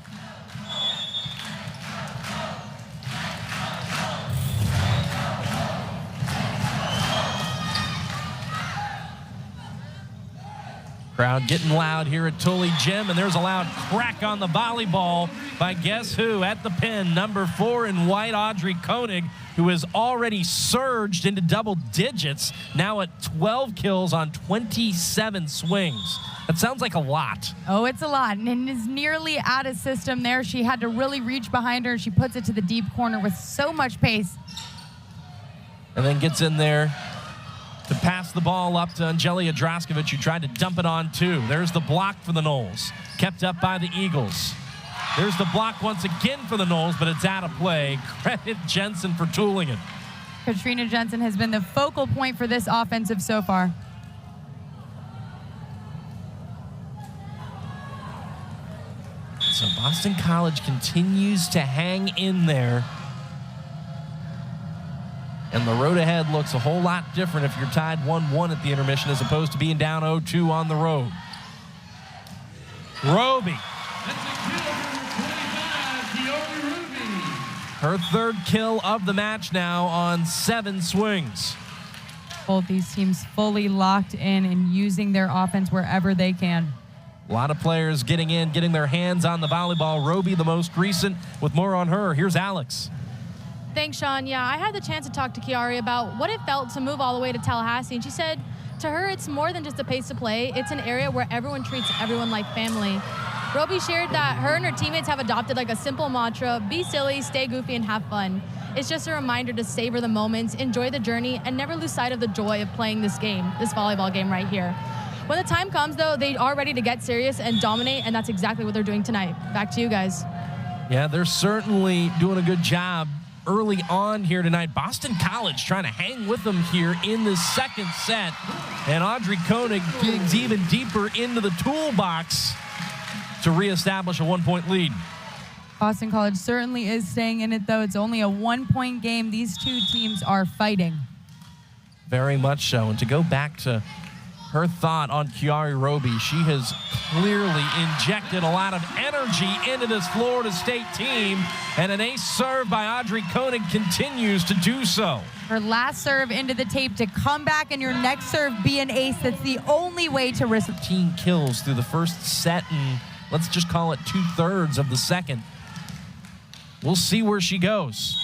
Crowd getting loud here at Tully Gym, and there's a loud crack on the volleyball by guess who at the pin, number 4 in white, Audrey Koenig, who has already surged into double digits, now at 12 kills on 27 swings. That sounds like a lot. Oh, it's a lot, and is nearly out of system there. She had to really reach behind her, and she puts it to the deep corner with so much pace. And then gets in there to pass the ball up to Angelia Droskovic, who tried to dump it on 2. There's the block for the Noles, kept up by the Eagles. There's the block once again for the Noles, but it's out of play. Credit Jensen for tooling it. Katrina Jensen has been the focal point for this offensive so far. So Boston College continues to hang in there. And the road ahead looks a whole lot different if you're tied 1-1 at the intermission as opposed to being down 0-2 on the road. Roby. Her 3rd kill of the match now on 7 swings. Both these teams fully locked in and using their offense wherever they can. A lot of players getting in, getting their hands on the volleyball. Roby, the most recent, with more on her. Here's Alex. Thanks, Sean. Yeah, I had the chance to talk to Chiari about what it felt to move all the way to Tallahassee, and she said to her, it's more than just a pace to play. It's an area where everyone treats everyone like family. Roby shared that her and her teammates have adopted like a simple mantra: be silly, stay goofy, and have fun. It's just a reminder to savor the moments, enjoy the journey, and never lose sight of the joy of playing this game, this volleyball game right here. When the time comes, though, they are ready to get serious and dominate, and that's exactly what they're doing tonight. Back to you guys. Yeah, they're certainly doing a good job early on here tonight. Boston College trying to hang with them here in the second set. And Audrey Koenig digs even deeper into the toolbox to reestablish a 1-point lead. Boston College certainly is staying in it, though. It's only a 1-point game. These two teams are fighting. Very much so. And to go back to her thought on Kiari Roby, she has clearly injected a lot of energy into this Florida State team, and an ace serve by Audrey Koenig continues to do so. Her last serve into the tape to come back and your next serve be an ace. That's the only way to risk. 15 kills through the first set, and let's just call it 2/3 of the second. We'll see where she goes.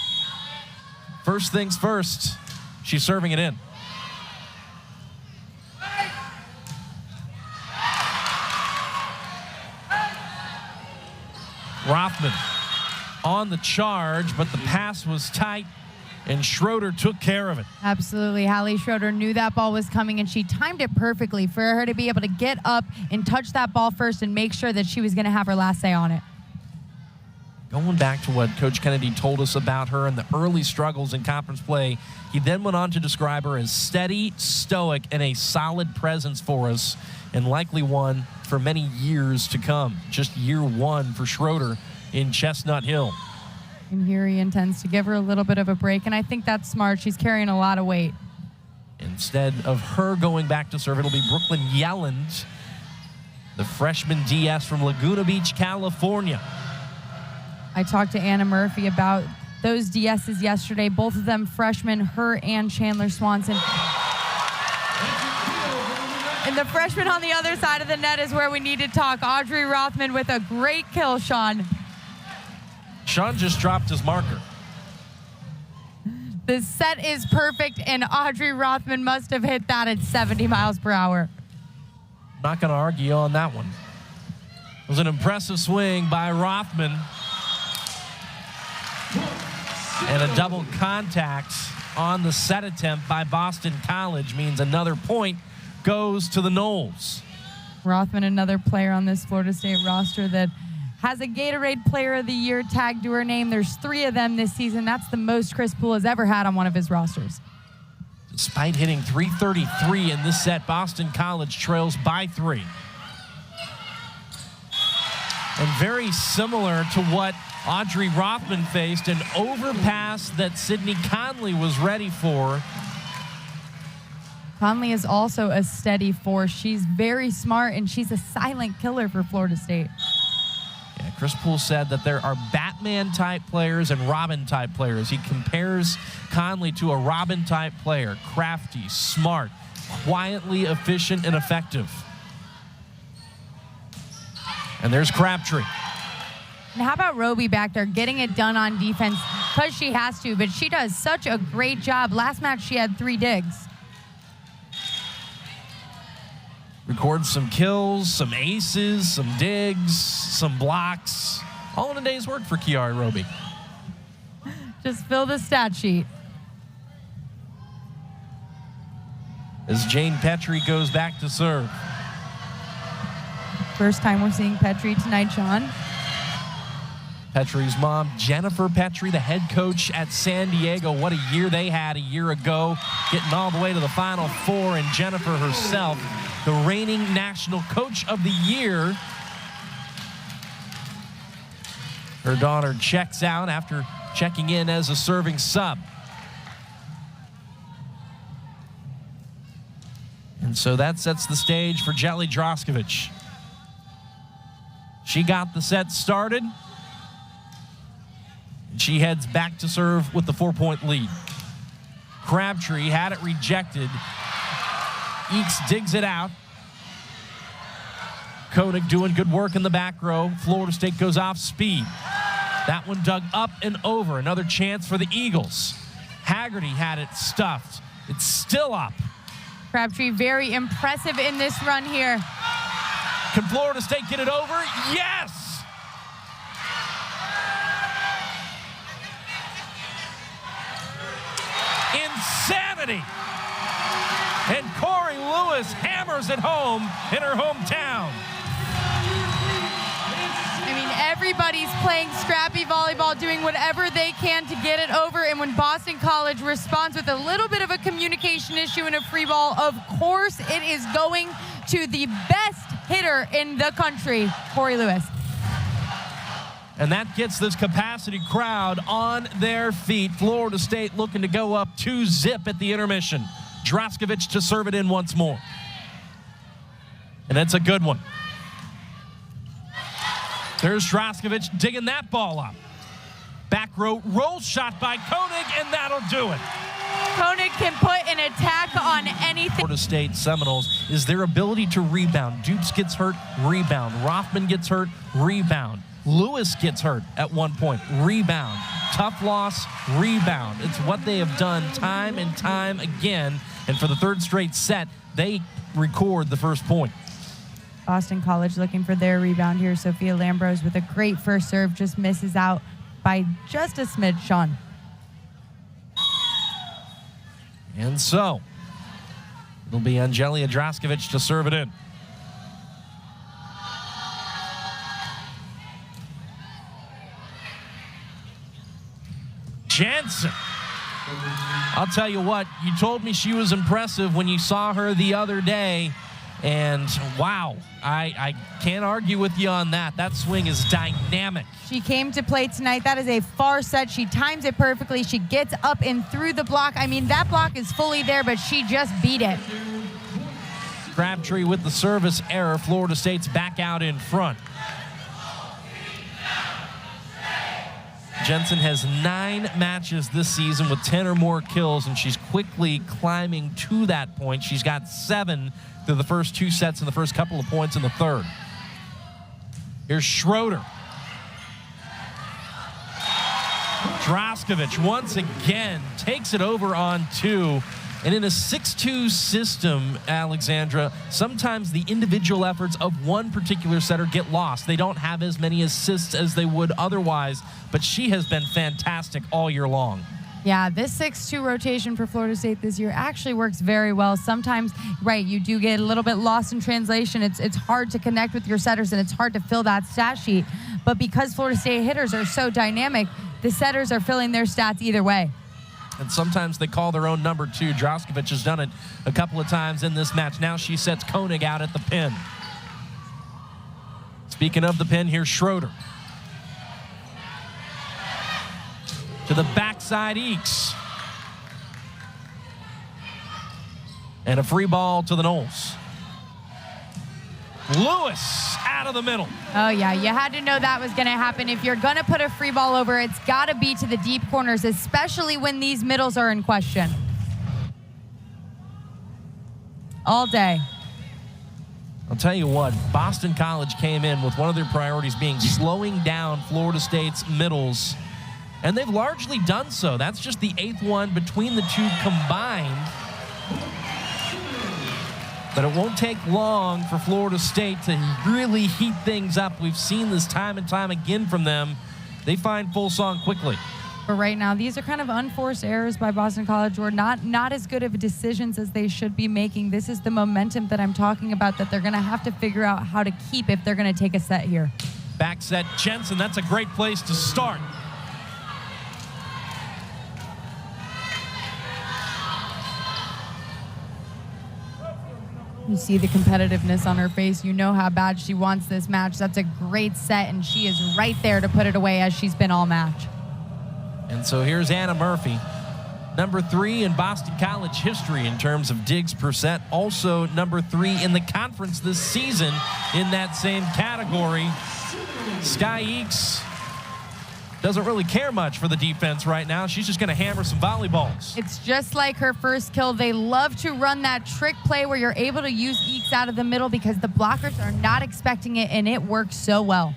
First things first, she's serving it in. Rothman on the charge, but the pass was tight, and Schroeder took care of it. Absolutely. Hallie Schroeder knew that ball was coming, and she timed it perfectly for her to be able to get up and touch that ball first and make sure that she was going to have her last say on it. Going back to what Coach Kennedy told us about her and the early struggles in conference play, he then went on to describe her as steady, stoic, and a solid presence for us, and likely one for many years to come. Just year one for Schroeder in Chestnut Hill. And here he intends to give her a little bit of a break, and I think that's smart. She's carrying a lot of weight. Instead of her going back to serve, it'll be Brooklyn Yelland, the freshman DS from Laguna Beach, California. I talked to Anna Murphy about those DSs yesterday, both of them freshmen, her and Chandler Swanson. And the freshman on the other side of the net is where we need to talk. Audrey Rothman with a great kill, Sean. Sean just dropped his marker. The set is perfect, and Audrey Rothman must have hit that at 70 miles per hour. Not going to argue on that one. It was an impressive swing by Rothman. And a double contact on the set attempt by Boston College means another point goes to the Noles. Rothman, another player on this Florida State roster that has a Gatorade Player of the Year tagged to her name. There's 3 of them this season. That's the most Chris Poole has ever had on one of his rosters. Despite hitting .333 in this set, Boston College trails by 3. And very similar to what Audrey Rothman faced, an overpass that Sydney Conley was ready for. Conley is also a steady force. She's very smart, and she's a silent killer for Florida State. Yeah, Chris Poole said that there are Batman-type players and Robin-type players. He compares Conley to a Robin-type player, crafty, smart, quietly efficient, and effective. And there's Crabtree. And how about Roby back there getting it done on defense because she has to, but she does such a great job. Last match, she had 3 digs. Records some kills, some aces, some digs, some blocks. All in a day's work for Kiari Roby. Just fill the stat sheet. As Jane Petrie goes back to serve. First time we're seeing Petrie tonight, Sean. Petrie's mom, Jennifer Petrie, the head coach at San Diego. What a year they had a year ago, getting all the way to the Final Four. And Jennifer herself, the reigning National Coach of the Year. Her daughter checks out after checking in as a serving sub. And so that sets the stage for Jelly Droskovic. She got the set started. She heads back to serve with the 4-point lead. Crabtree had it rejected. Eakes digs it out. Koenig doing good work in the back row. Florida State goes off speed. That one dug up and over. Another chance for the Eagles. Haggerty had it stuffed. It's still up. Crabtree. Very impressive in this run here. Can Florida State get it over? Yes! Insanity! And Corey Lewis hammers it home in her hometown. I mean, everybody's playing scrappy volleyball, doing whatever they can to get it over. And when Boston College responds with a little bit of a communication issue in a free ball, of course it is going to the best hitter in the country, Corey Lewis. And that gets this capacity crowd on their feet. Florida State looking to go up 2-0 at the intermission. Draskovic to serve it in once more. And it's a good one. There's Draskovic digging that ball up. Back row roll shot by Koenig, and that'll do it. Koenig can put an attack on anything. Florida State Seminoles is their ability to rebound. Dukes gets hurt, rebound. Rothman gets hurt, rebound. Lewis gets hurt at one point, rebound. Tough loss, rebound. It's what they have done time and time again. And for the third straight set, they record the first point. Boston College looking for their rebound here. Sophia Lambrose with a great first serve, just misses out by just a smidge, Sean. And so, it'll be Angelia Draskovic to serve it in. Jansen. I'll tell you what, you told me she was impressive when you saw her the other day. And wow, I can't argue with you on that. That swing is dynamic. She came to play tonight. That is a far set. She times it perfectly. She gets up and through the block. I mean, that block is fully there, but she just beat it. Crabtree with the service error. Florida State's back out in front. Jensen has 9 matches this season with 10 or more kills, and she's quickly climbing to that point. She's got 7 through the first 2 sets and the first couple of points in the third. Here's Schroeder. Draskovic once again takes it over on 2. And in a 6-2 system, Alexandra, sometimes the individual efforts of one particular setter get lost. They don't have as many assists as they would otherwise, but she has been fantastic all year long. Yeah, this 6-2 rotation for Florida State this year actually works very well. Sometimes, right, you do get a little bit lost in translation. It's hard to connect with your setters, and it's hard to fill that stat sheet. But because Florida State hitters are so dynamic, the setters are filling their stats either way. And sometimes they call their own number 2. Draskovic has done it a couple of times in this match. Now she sets Koenig out at the pin. Speaking of the pin, here's Schroeder. To the backside Eakes. And a free ball to the Noles. Lewis out of the middle. Oh, yeah, you had to know that was going to happen. If you're going to put a free ball over, it's got to be to the deep corners, especially when these middles are in question. All day. I'll tell you what, Boston College came in with one of their priorities being slowing down Florida State's middles, and they've largely done so. That's just the 8th one between the two combined. But it won't take long for Florida State to really heat things up. We've seen this time and time again from them. They find full song quickly. But right now, these are kind of unforced errors by Boston College, or not as good of decisions as they should be making. This is the momentum that I'm talking about that they're going to have to figure out how to keep if they're going to take a set here. Back set Jensen, that's a great place to start. You see the competitiveness on her face. You know how bad she wants this match. That's a great set, and she is right there to put it away as she's been all match. And so here's Anna Murphy, number 3 in Boston College history in terms of digs per set. Also number 3 in the conference this season in that same category. Sky Eakes doesn't really care much for the defense right now. She's just going to hammer some volleyballs. It's just like her first kill. They love to run that trick play where you're able to use Eakes out of the middle because the blockers are not expecting it, and it works so well.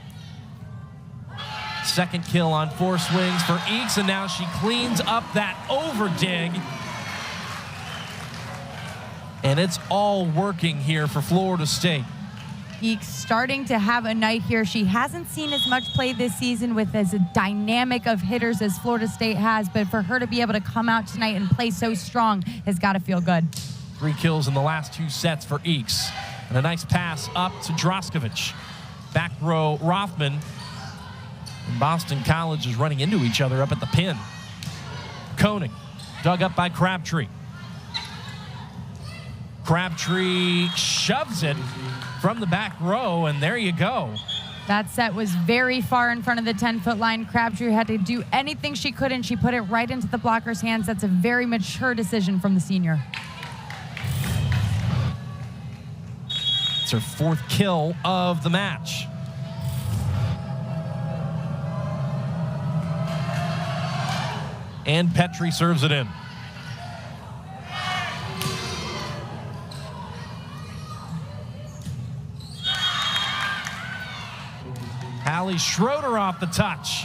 Second kill on 4 swings for Eakes, and now she cleans up that over dig. And it's all working here for Florida State. Eeks starting to have a night here. She hasn't seen as much play this season with as a dynamic of hitters as Florida State has, but for her to be able to come out tonight and play so strong has got to feel good. 3 kills in the last 2 sets for Eeks. And a nice pass up to Droskovic. Back row Rothman. And Boston College is running into each other up at the pin. Koenig dug up by Crabtree. Crabtree shoves it from the back row, and there you go. That set was very far in front of the 10-foot line. Crabtree had to do anything she could, and she put it right into the blocker's hands. That's a very mature decision from the senior. It's her 4th kill of the match. And Petrie serves it in. Allie Schroeder off the touch.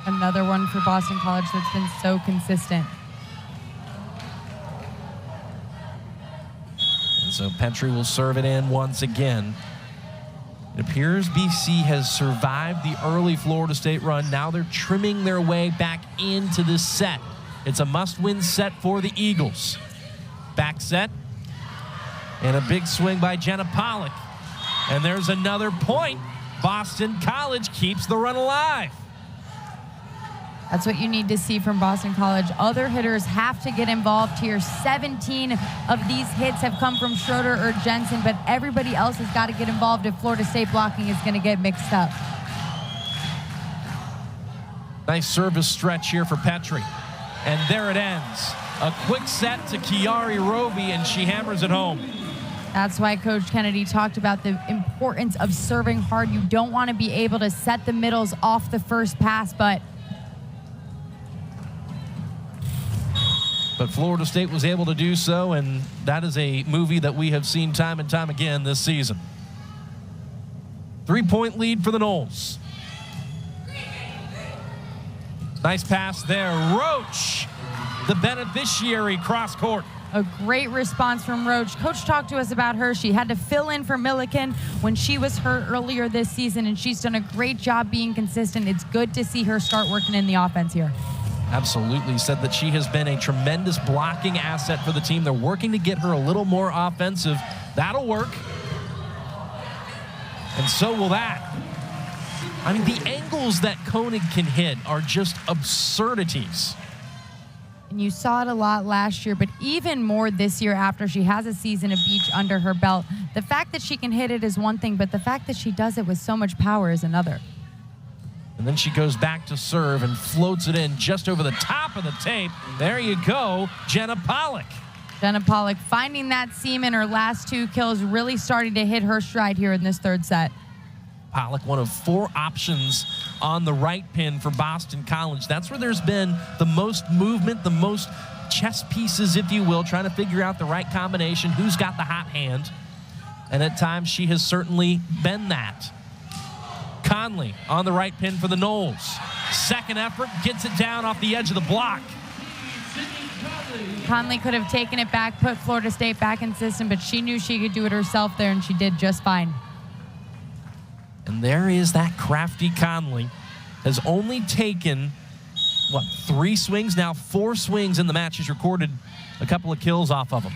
Another one for Boston College that's been so consistent. And so Petrie will serve it in once again. It appears BC has survived the early Florida State run. Now they're trimming their way back into this set. It's a must-win set for the Eagles. Back set. And a big swing by Jenna Pollock. And there's another point. Boston College keeps the run alive. That's what you need to see from Boston College. Other hitters have to get involved here. 17 of these hits have come from Schroeder or Jensen, but everybody else has got to get involved if Florida State blocking is going to get mixed up. Nice service stretch here for Petrie. And there it ends. A quick set to Chiari Roby, and she hammers it home. That's why Coach Kennedy talked about the importance of serving hard. You don't want to be able to set the middles off the first pass, but Florida State was able to do so, and that is a movie that we have seen time and time again this season. 3-point lead for the Noles. Nice pass there. Roach, the beneficiary, cross court. A great response from Roach. Coach talked to us about her. She had to fill in for Milliken when she was hurt earlier this season, and she's done a great job being consistent. It's good to see her start working in the offense here. Absolutely. Said that she has been a tremendous blocking asset for the team. They're working to get her a little more offensive. That'll work. And so will that. I mean, the angles that Koenig can hit are just absurdities. And you saw it a lot last year, but even more this year after she has a season of beach under her belt. The fact that she can hit it is one thing, but the fact that she does it with so much power is another. And then she goes back to serve and floats it in just over the top of the tape. There you go, Jenna Pollock. Jenna Pollock finding that seam in her last 2 kills, really starting to hit her stride here in this 3rd set. Pollock, one of 4 options on the right pin for Boston College. That's where there's been the most movement, the most chess pieces, if you will, trying to figure out the right combination, who's got the hot hand. And at times she has certainly been that. Conley on the right pin for the Noles. Second effort, gets it down off the edge of the block. Conley could have taken it back, put Florida State back in system, but she knew she could do it herself there, and she did just fine. And there is that crafty Conley. Has only taken, 3 swings? Now 4 swings in the match. He's recorded a couple of kills off of them.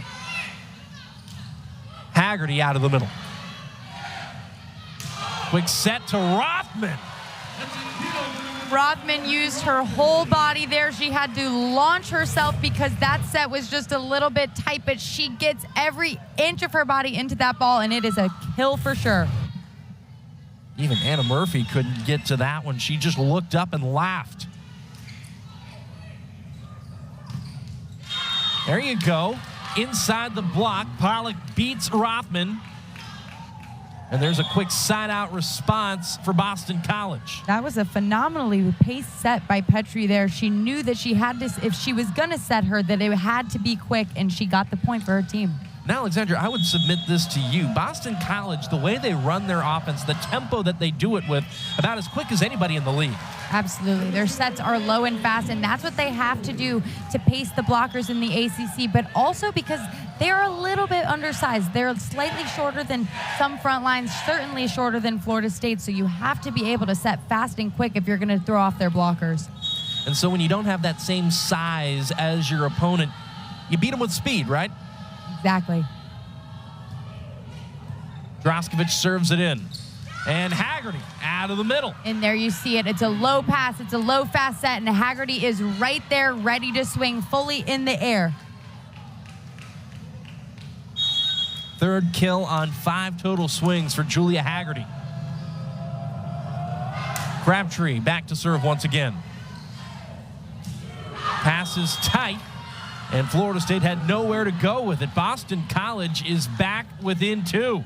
Haggerty out of the middle. Quick set to Rothman. Rothman used her whole body there. She had to launch herself because that set was just a little bit tight, but she gets every inch of her body into that ball, and it is a kill for sure. Even Anna Murphy couldn't get to that one. She just looked up and laughed. There you go. Inside the block, Pollock beats Rothman. And there's a quick side-out response for Boston College. That was a phenomenally paced set by Petrie there. She knew that she had to, if she was going to set her, that it had to be quick, and she got the point for her team. Now, Alexandra, I would submit this to you. Boston College, the way they run their offense, the tempo that they do it with, about as quick as anybody in the league. Absolutely. Their sets are low and fast, and that's what they have to do to pace the blockers in the ACC, but also because they're a little bit undersized. They're slightly shorter than some front lines, certainly shorter than Florida State, so you have to be able to set fast and quick if you're going to throw off their blockers. And so when you don't have that same size as your opponent, you beat them with speed, right? Exactly. Droskovic serves it in. And Haggerty out of the middle. And there you see it. It's a low pass. It's a low fast set, and Haggerty is right there ready to swing fully in the air. Third kill on 5 total swings for Julia Haggerty. Crabtree back to serve once again. Pass is tight, and Florida State had nowhere to go with it. Boston College is back within 2.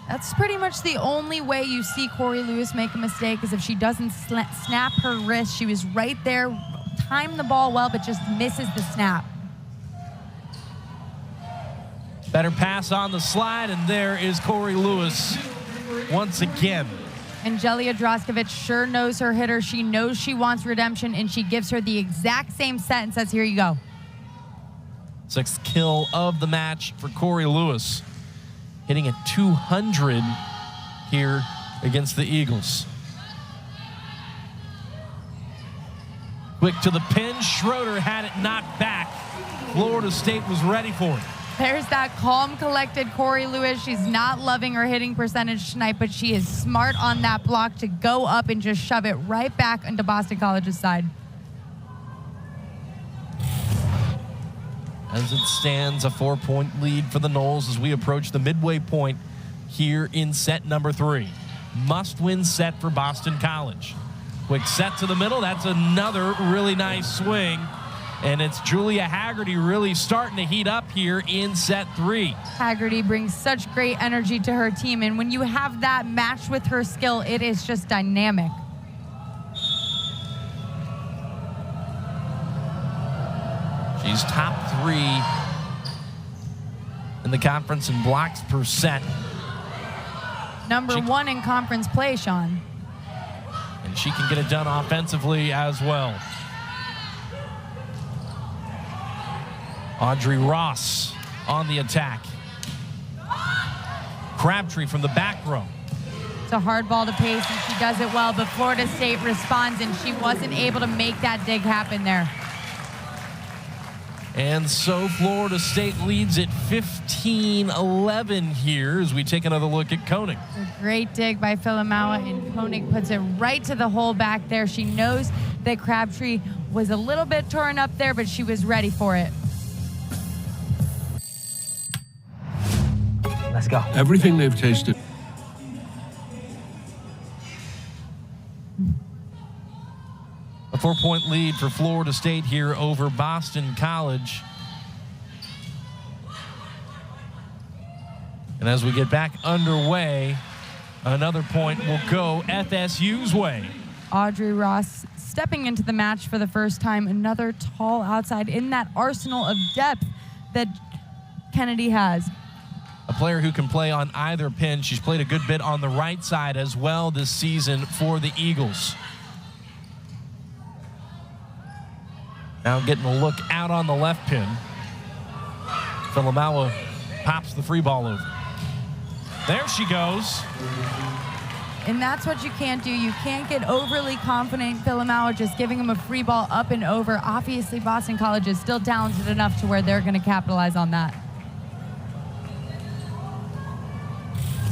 That's pretty much the only way you see Corey Lewis make a mistake, is if she doesn't snap her wrist. She was right there, timed the ball well, but just misses the snap. Better pass on the slide, and there is Corey Lewis once again. And Jelia Droskovic sure knows her hitter. She knows she wants redemption, and she gives her the exact same set and says, here you go. 6th kill of the match for Corey Lewis, hitting at 200 here against the Eagles. Quick to the pin. Schroeder had it knocked back. Florida State was ready for it. There's that calm, collected Corey Lewis. She's not loving her hitting percentage tonight, but she is smart on that block to go up and just shove it right back into Boston College's side. As it stands, a 4-point lead for the Noles as we approach the midway point here in set number 3. Must-win set for Boston College. Quick set to the middle. That's another really nice swing. And it's Julia Haggerty really starting to heat up here in set 3. Haggerty brings such great energy to her team, and when you have that matched with her skill, it is just dynamic. She's top 3 in the conference in blocks per set. Number 1 in conference play, Sean. And she can get it done offensively as well. Audrey Ross on the attack. Crabtree from the back row. It's a hard ball to pace, and she does it well, but Florida State responds, and she wasn't able to make that dig happen there. And so Florida State leads at 15-11 here as we take another look at Koenig. A great dig by Filamawa, and Koenig puts it right to the hole back there. She knows that Crabtree was a little bit torn up there, but she was ready for it. Let's go. Everything they've tasted. A 4-point lead for Florida State here over Boston College. And as we get back underway, another point will go FSU's way. Audrey Ross stepping into the match for the first time. Another tall outside in that arsenal of depth that Kennedy has. A player who can play on either pin. She's played a good bit on the right side as well this season for the Eagles. Now getting a look out on the left pin. Filamawa pops the free ball over. There she goes. And that's what you can't do. You can't get overly confident. Filamawa just giving him a free ball up and over. Obviously, Boston College is still talented enough to where they're going to capitalize on that.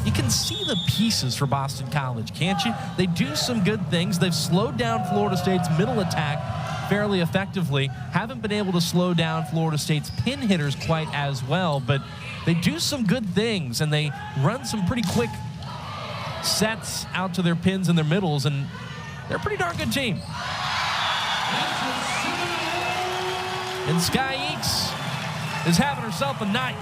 You can see the pieces for Boston College, can't you? They do some good things. They've slowed down Florida State's middle attack fairly effectively. Haven't been able to slow down Florida State's pin hitters quite as well, but they do some good things, and they run some pretty quick sets out to their pins and their middles, and they're a pretty darn good team. And Sky Eeks is having herself a night.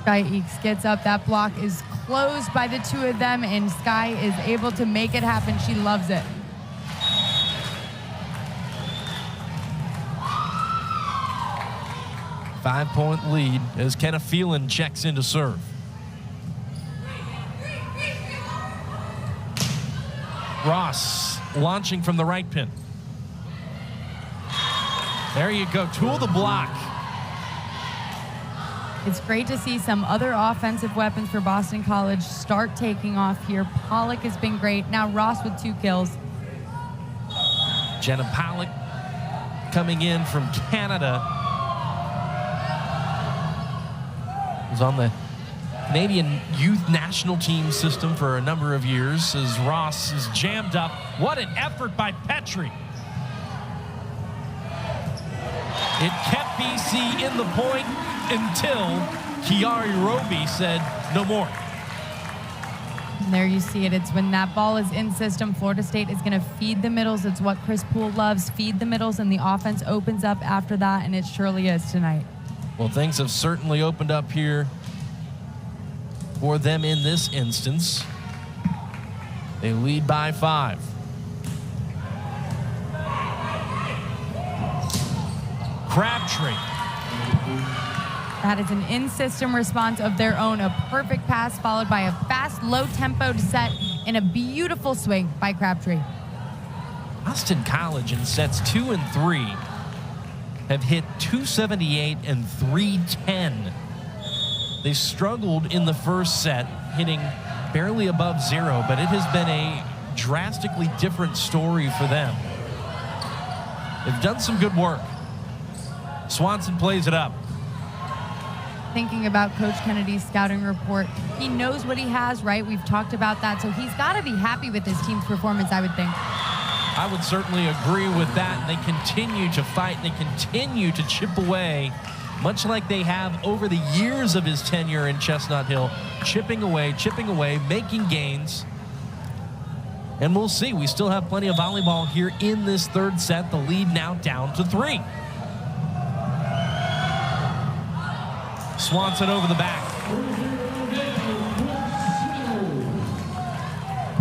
Sky Eeks gets up. That block is closed by the two of them, and Sky is able to make it happen. She loves it. 5-point lead as Kenna Phelan checks in to serve. Ross launching from the right pin. There you go, tool the block. It's great to see some other offensive weapons for Boston College start taking off here. Pollock has been great. Now Ross with 2 kills. Jenna Pollock coming in from Canada. Was on the Canadian youth national team system for a number of years as Ross is jammed up. What an effort by Petrie. It kept BC in the point until Kiari Roby said no more. And there you see it. It's when that ball is in system, Florida State is going to feed the middles. It's what Chris Poole loves, feed the middles, and the offense opens up after that, and it surely is tonight. Well, things have certainly opened up here for them in this instance. They lead by 5. Crabtree. That is an in-system response of their own. A perfect pass followed by a fast, low-tempoed set and a beautiful swing by Crabtree. Boston College in sets 2 and 3 have hit 278 and 310. They struggled in the first set, hitting barely above 0, but it has been a drastically different story for them. They've done some good work. Swanson plays it up. Thinking about Coach Kennedy's scouting report, he knows what he has, right? We've talked about that, so he's got to be happy with his team's performance, I would think. I would certainly agree with that. And they continue to fight. They continue to chip away, much like they have over the years of his tenure in Chestnut Hill, chipping away, making gains. And we'll see. We still have plenty of volleyball here in this third set. The lead now down to 3. Swanson over the back.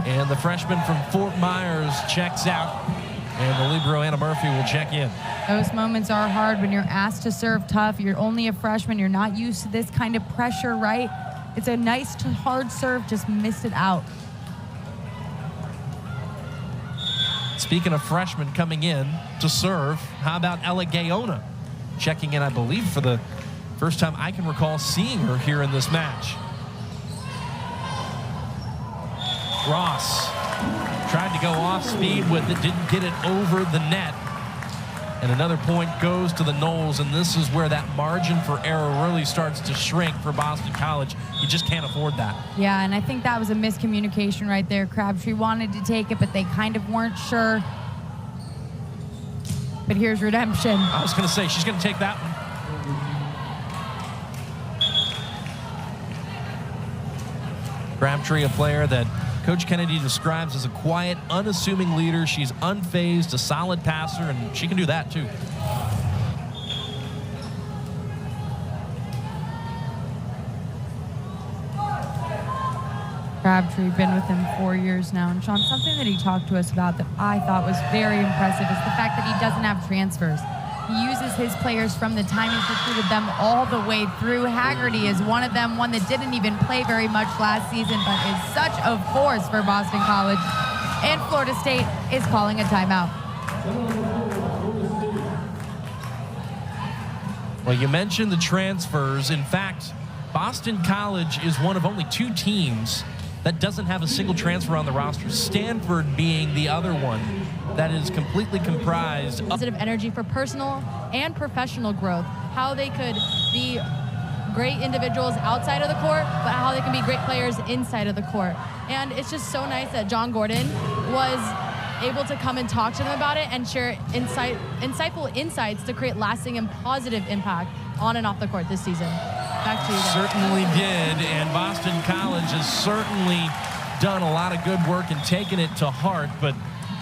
And the freshman from Fort Myers checks out. And the libero, Anna Murphy, will check in. Those moments are hard when you're asked to serve tough. You're only a freshman. You're not used to this kind of pressure, right? It's a nice, hard serve. Just missed it out. Speaking of freshmen coming in to serve, how about Ella Gaona checking in, I believe, for the first time I can recall seeing her here in this match. Ross tried to go off speed with it, didn't get it over the net. And another point goes to the Noles, and this is where that margin for error really starts to shrink for Boston College. You just can't afford that. Yeah, and I think that was a miscommunication right there. Crabtree wanted to take it, but they kind of weren't sure. But here's redemption. I was going to say, she's going to take that one. Crabtree, a player that Coach Kennedy describes as a quiet, unassuming leader. She's unfazed, a solid passer, and she can do that too. Crabtree, been with him 4 years now. And Sean, something that he talked to us about that I thought was very impressive is the fact that he doesn't have transfers. He uses his players from the time he's recruited them all the way through. Haggerty is one of them, one that didn't even play very much last season, but is such a force for Boston College. And Florida State is calling a timeout. Well, you mentioned the transfers. In fact, Boston College is one of only 2 teams that doesn't have a single transfer on the roster, Stanford being the other one that is completely comprised of positive energy for personal and professional growth, how they could be great individuals outside of the court, but how they can be great players inside of the court. And it's just so nice that John Gordon was able to come and talk to them about it and share insightful insights to create lasting and positive impact on and off the court this season. Back to you guys. Certainly did, and Boston College has certainly done a lot of good work and taken it to heart, but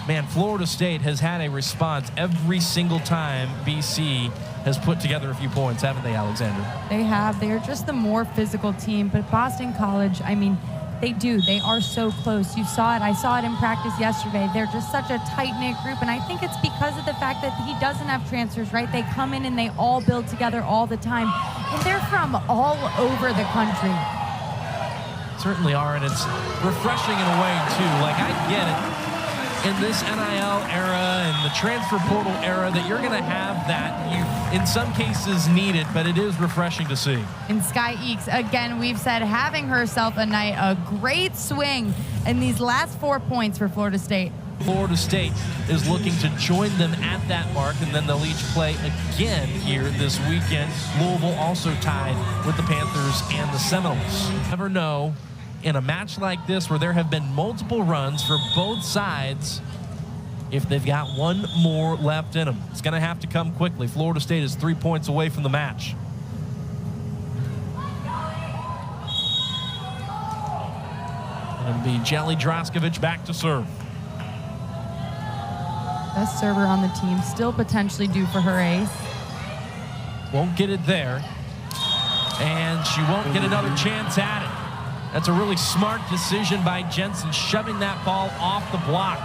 man, Florida State has had a response every single time BC has put together a few points, haven't they, Alexander? They have. They are just the more physical team, but Boston College, I mean, They do. They are so close. You saw it. I saw it in practice yesterday. They're just such a tight-knit group, and I think it's because of the fact that he doesn't have transfers, right? They come in and they all build together all the time, and they're from all over the country. Certainly are, and it's refreshing in a way, too. Like, I get it in this NIL era and the transfer portal era that you're going to have that. You, in some cases, need it, but it is refreshing to see. And Sky Eeks, again, we've said having herself a night, a great swing in these last 4 points for Florida State. Florida State is looking to join them at that mark, and then they'll each play again here this weekend. Louisville also tied with the Panthers and the Seminoles. Never know in a match like this where there have been multiple runs for both sides if they've got one more left in them. It's going to have to come quickly. Florida State is 3 points away from the match. It'll be Jelly Draskovic back to serve. Best server on the team, still potentially due for her ace. Won't get it there. And she won't get another chance at it. That's a really smart decision by Jensen, shoving that ball off the block.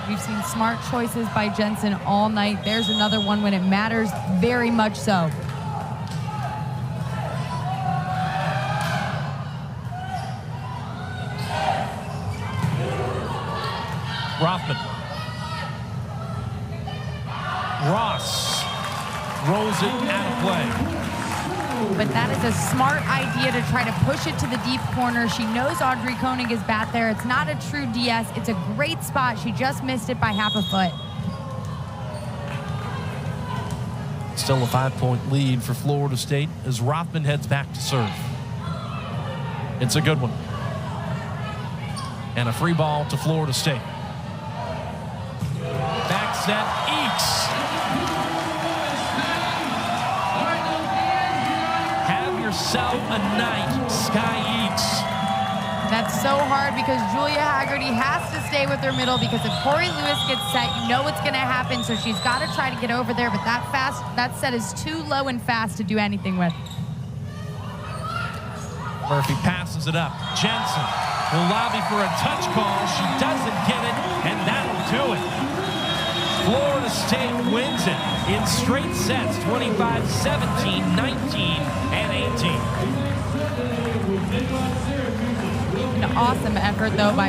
We've seen smart choices by Jensen all night. There's another one when it matters, very much so. Rothman. Ross rolls it out of play. But that is a smart idea to try to push it to the deep corner. She knows Audrey Koenig is back there. It's not a true DS. It's a great spot. She just missed it by half a foot. Still a 5-point lead for Florida State as Rothman heads back to serve. It's a good one. And a free ball to Florida State. Back set, Eeks. Yourself a night, Sky Eeks. That's so hard because Julia Haggerty has to stay with her middle because if Corey Lewis gets set, you know what's going to happen, so she's got to try to get over there, but that set is too low and fast to do anything with. Murphy passes it up. Jensen will lobby for a touch call. She doesn't get it, and that'll do it. Florida State wins it in straight sets, 25-17, 19, and 18. An awesome effort, though, by